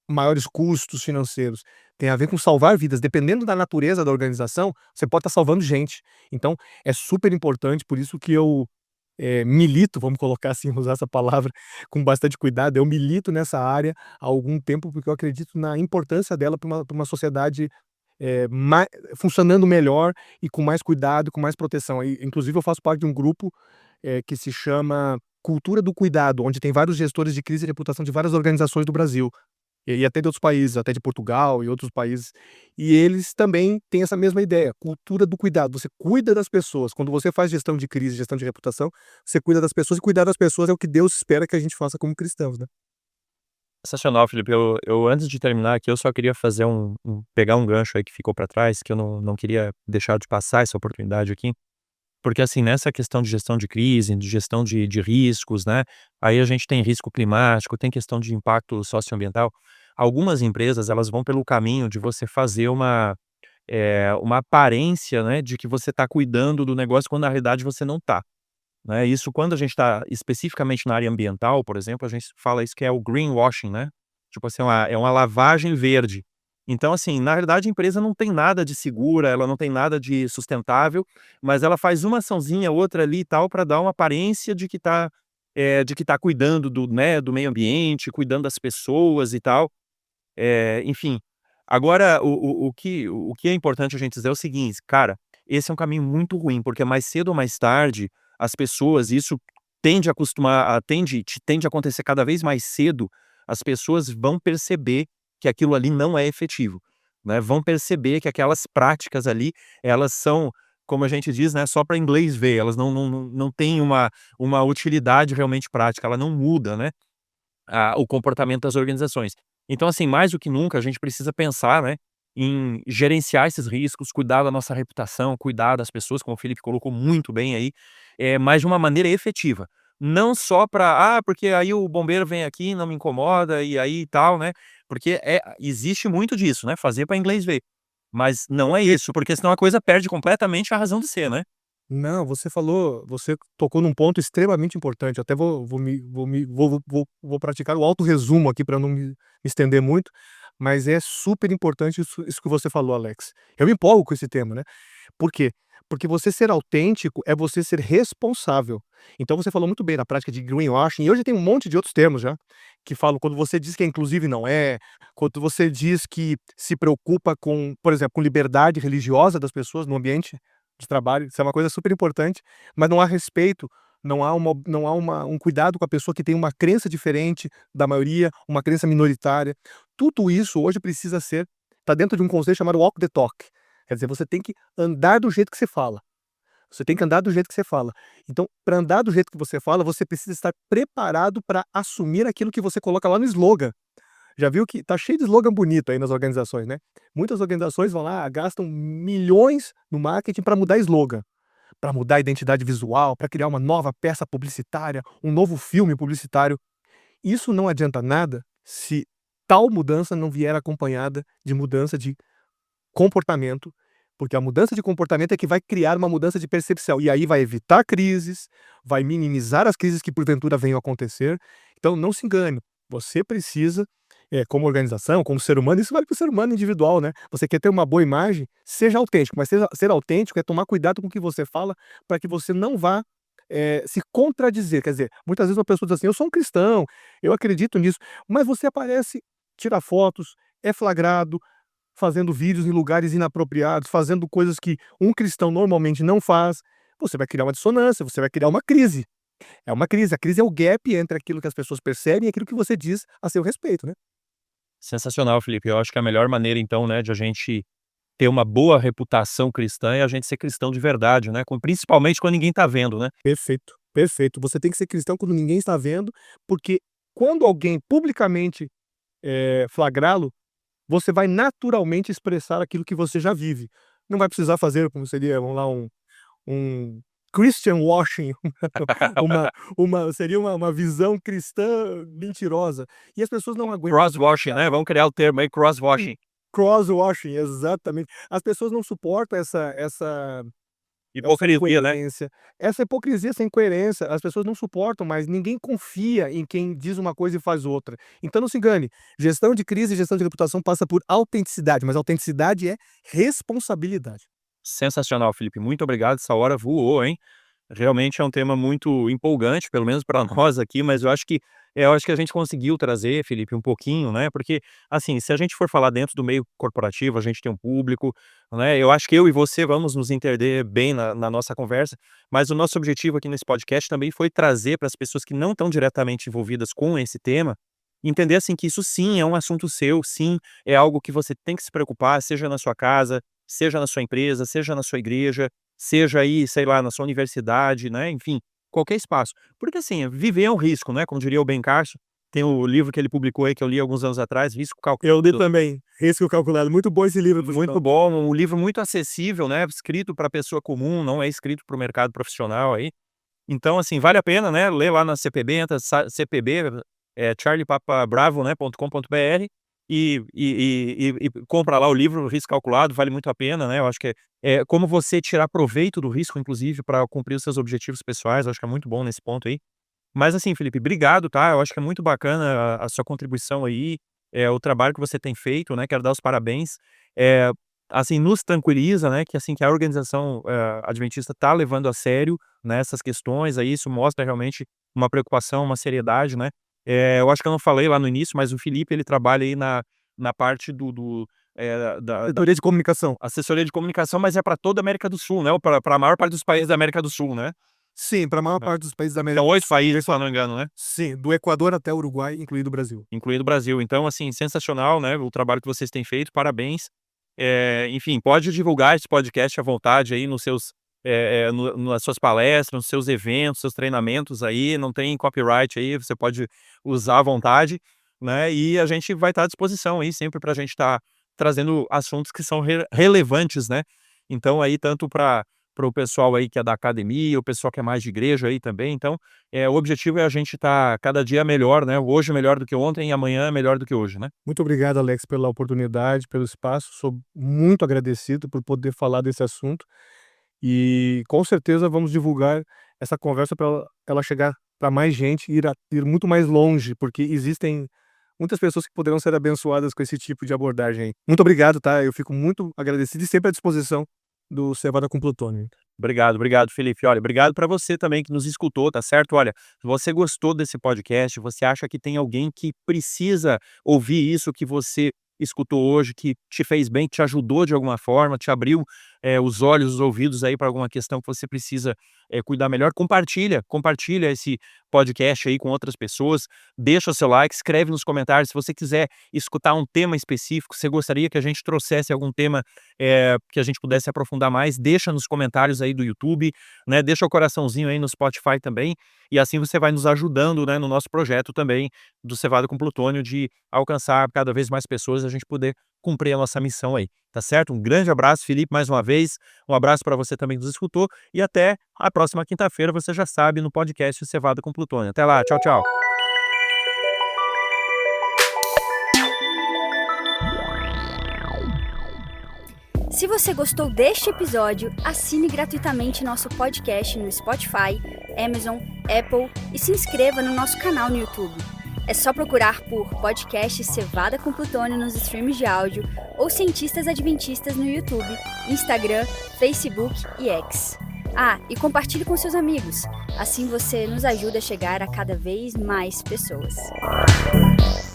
maiores custos financeiros. Tem a ver com salvar vidas. Dependendo da natureza da organização, você pode estar salvando gente. Então, é super importante, por isso que eu milito, vamos colocar assim, usar essa palavra com bastante cuidado, eu milito nessa área há algum tempo, porque eu acredito na importância dela para uma sociedade funcionando melhor e com mais cuidado, com mais proteção. Inclusive, eu faço parte de um grupo que se chama Cultura do Cuidado, onde tem vários gestores de crise e reputação de várias organizações do Brasil. E até de outros países, até de Portugal e outros países. E eles também têm essa mesma ideia, cultura do cuidado. Você cuida das pessoas. Quando você faz gestão de crise, gestão de reputação, você cuida das pessoas, e cuidar das pessoas é o que Deus espera que a gente faça como cristãos, né?
Sensacional, Felipe. Eu antes de terminar aqui, eu só queria fazer pegar um gancho aí que ficou para trás, que eu não queria deixar de passar essa oportunidade aqui. Porque, assim, nessa questão de gestão de crise, de gestão de riscos, né? Aí a gente tem risco climático, tem questão de impacto socioambiental. Algumas empresas, elas vão pelo caminho de você fazer uma aparência, né, de que você está cuidando do negócio, quando na realidade você não está, né? Isso, quando a gente está especificamente na área ambiental, por exemplo, a gente fala isso que é o greenwashing, né? Tipo assim, é uma lavagem verde. Então, assim, na realidade a empresa não tem nada de segura, ela não tem nada de sustentável, mas ela faz uma açãozinha, outra ali e tal, para dar uma aparência de que tá cuidando né, do meio ambiente, cuidando das pessoas e tal. Enfim, agora o que é importante a gente dizer é o seguinte, cara, esse é um caminho muito ruim, porque mais cedo ou mais tarde as pessoas, isso tende a acontecer cada vez mais cedo, as pessoas vão perceber que aquilo ali não é efetivo, né? Vão perceber que aquelas práticas ali, elas são, como a gente diz, né, só para inglês ver, elas não têm uma utilidade realmente prática, ela não muda, né, o comportamento das organizações. Então, assim, mais do que nunca, a gente precisa pensar, né, em gerenciar esses riscos, cuidar da nossa reputação, cuidar das pessoas, como o Felipe colocou muito bem aí, mas de uma maneira efetiva. Não só para, porque aí o bombeiro vem aqui, não me incomoda, e aí tal, né? Porque existe muito disso, né? Fazer para inglês ver. Mas não é isso, porque senão a coisa perde completamente a razão de ser, né?
Não, você tocou num ponto extremamente importante. Até vou praticar o autorresumo aqui para não me estender muito, mas é super importante isso que você falou, Alex. Eu me empolgo com esse tema, né? Por quê? Porque você ser autêntico é você ser responsável. Então você falou muito bem da prática de greenwashing, e hoje tem um monte de outros termos já, que falam quando você diz que é inclusive não é, quando você diz que se preocupa com, por exemplo, com liberdade religiosa das pessoas no ambiente de trabalho, isso é uma coisa super importante, mas não há respeito, um cuidado com a pessoa que tem uma crença diferente da maioria, uma crença minoritária. Tudo isso hoje precisa tá dentro de um conceito chamado walk the talk. Quer dizer, você tem que andar do jeito que você fala. Você tem que andar do jeito que você fala. Então, para andar do jeito que você fala, você precisa estar preparado para assumir aquilo que você coloca lá no slogan. Já viu que tá cheio de slogan bonito aí nas organizações, né? Muitas organizações vão lá, gastam milhões no marketing para mudar slogan, para mudar a identidade visual, para criar uma nova peça publicitária, um novo filme publicitário. Isso não adianta nada se tal mudança não vier acompanhada de mudança de comportamento, porque a mudança de comportamento é que vai criar uma mudança de percepção, e aí vai evitar crises, vai minimizar as crises que porventura venham a acontecer. Então não se engane, você precisa, como organização, como ser humano, isso vale para o ser humano individual, né? Você quer ter uma boa imagem, seja autêntico, mas ser autêntico é tomar cuidado com o que você fala, para que você não vá se contradizer. Quer dizer, muitas vezes uma pessoa diz assim, eu sou um cristão, eu acredito nisso, mas você aparece, tira fotos, é flagrado, fazendo vídeos em lugares inapropriados, fazendo coisas que um cristão normalmente não faz, você vai criar uma dissonância, você vai criar uma crise. É uma crise, a crise é o gap entre aquilo que as pessoas percebem e aquilo que você diz a seu respeito, né.
Sensacional, Felipe. Eu acho que a melhor maneira então, né, de a gente ter uma boa reputação cristã é a gente ser cristão de verdade, né, principalmente quando ninguém tá vendo, né.
Perfeito, perfeito. Você tem que ser cristão quando ninguém está vendo, porque quando alguém publicamente, flagrá-lo, você vai naturalmente expressar aquilo que você já vive. Não vai precisar fazer como seria, vamos lá, um Christian washing, seria uma visão cristã mentirosa. E as pessoas não aguentam.
Crosswashing, né, vamos criar o termo aí, crosswashing.
Crosswashing, exatamente. As pessoas não suportam essa
Hipocrisia, né.
incoerência, essa hipocrisia, essa incoerência, as pessoas não suportam mais, ninguém confia em quem diz uma coisa e faz outra. Então não se engane, gestão de crise e gestão de reputação passa por autenticidade, mas autenticidade é responsabilidade.
Sensacional, Felipe. Muito obrigado. Essa hora voou, hein? Realmente é um tema muito empolgante, pelo menos para nós aqui, mas eu acho que a gente conseguiu trazer, Felipe, um pouquinho, né? Porque, assim, se a gente for falar dentro do meio corporativo, a gente tem um público, né? Eu acho que eu e você vamos nos entender bem na nossa conversa, mas o nosso objetivo aqui nesse podcast também foi trazer para as pessoas que não estão diretamente envolvidas com esse tema, entender assim que isso sim é um assunto seu, sim, é algo que você tem que se preocupar, seja na sua casa, seja na sua empresa, seja na sua igreja, seja aí, sei lá, na sua universidade, né, enfim, qualquer espaço. Porque assim, viver é um risco, né, como diria o Ben Carson, tem o livro que ele publicou aí, que eu li alguns anos atrás, Risco
Eu li
Calculado.
também, Risco Calculado, muito bom esse livro.
Muito bom, um livro muito acessível, né, escrito para pessoa comum, não é escrito para o mercado profissional aí. Então, assim, vale a pena, né, ler lá na CPB, entra CPB, Charlie Papa Bravo, né, .com.br, e compra lá o livro Risco Calculado, vale muito a pena, né, eu acho que é como você tirar proveito do risco, inclusive, para cumprir os seus objetivos pessoais, eu acho que é muito bom nesse ponto aí. Mas assim, Felipe, obrigado, tá, eu acho que é muito bacana a sua contribuição aí, o trabalho que você tem feito, né, quero dar os parabéns. Eh, assim, nos tranquiliza, né, que assim, que a organização, adventista tá levando a sério, né, essas questões aí, isso mostra realmente uma preocupação, uma seriedade, né. Eu acho que eu não falei lá no início, mas o Felipe ele trabalha aí na parte da
Assessoria de comunicação.
assessoria de comunicação, mas é para toda a América do Sul, né, ou pra a maior parte dos países da América do Sul, né.
Sim, para a maior parte dos países da América.
São 8 países, se eu não me engano, né,
Sim, do Equador até o Uruguai, incluído o Brasil.
incluindo o Brasil. Então, assim, sensacional, né, o trabalho que vocês têm feito, parabéns. Enfim, pode divulgar esse podcast à vontade aí nos seus, nas suas palestras, nos seus eventos, seus treinamentos aí, não tem copyright aí, você pode usar à vontade, né, e a gente vai estar à disposição aí sempre para a gente estar trazendo assuntos que são relevantes, né. Então aí tanto para o pessoal aí que é da academia, o pessoal que é mais de igreja aí também, então, o objetivo é a gente estar cada dia melhor, né, hoje melhor do que ontem e amanhã melhor do que hoje, né.
Muito obrigado, Alex, pela oportunidade, pelo espaço. Sou muito agradecido por poder falar desse assunto e com certeza vamos divulgar essa conversa para ela chegar para mais gente e ir muito mais longe, porque existem muitas pessoas que poderão ser abençoadas com esse tipo de abordagem aí. Muito obrigado, tá? Eu fico muito agradecido e sempre à disposição do Cevada com Plutônio.
Obrigado, Felipe. Olha, obrigado para você também que nos escutou, tá certo? Olha, se você gostou desse podcast, você acha que tem alguém que precisa ouvir isso que você escutou hoje, que te fez bem, te ajudou de alguma forma, te abriu os olhos, os ouvidos aí para alguma questão que você precisa cuidar melhor, compartilha esse podcast aí com outras pessoas, deixa o seu like, escreve nos comentários se você quiser escutar um tema específico, se você gostaria que a gente trouxesse algum tema que a gente pudesse aprofundar mais, deixa nos comentários aí do YouTube, né? Deixa o coraçãozinho aí no Spotify também, e assim você vai nos ajudando, né, no nosso projeto também do Cevada com Plutônio, de alcançar cada vez mais pessoas, a gente poder cumprir a nossa missão aí, tá certo? Um grande abraço, Felipe, mais uma vez, um abraço para você também que nos escutou, e até a próxima quinta-feira, você já sabe, no podcast Cevada com Plutônio. Até lá, tchau, tchau.
Se você gostou deste episódio, assine gratuitamente nosso podcast no Spotify, Amazon, Apple e se inscreva no nosso canal no YouTube. É só procurar por podcast Cevada com Plutônio nos streams de áudio ou Cientistas Adventistas no YouTube, Instagram, Facebook e X. E compartilhe com seus amigos. Assim você nos ajuda a chegar a cada vez mais pessoas.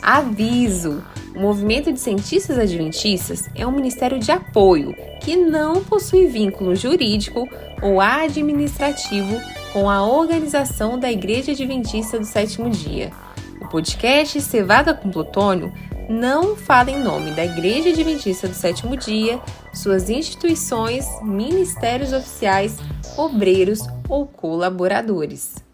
Aviso! O Movimento de Cientistas Adventistas é um ministério de apoio que não possui vínculo jurídico ou administrativo com a organização da Igreja Adventista do Sétimo Dia. O podcast Cevada com Plutônio não fala em nome da Igreja Adventista do Sétimo Dia, suas instituições, ministérios oficiais, obreiros ou colaboradores.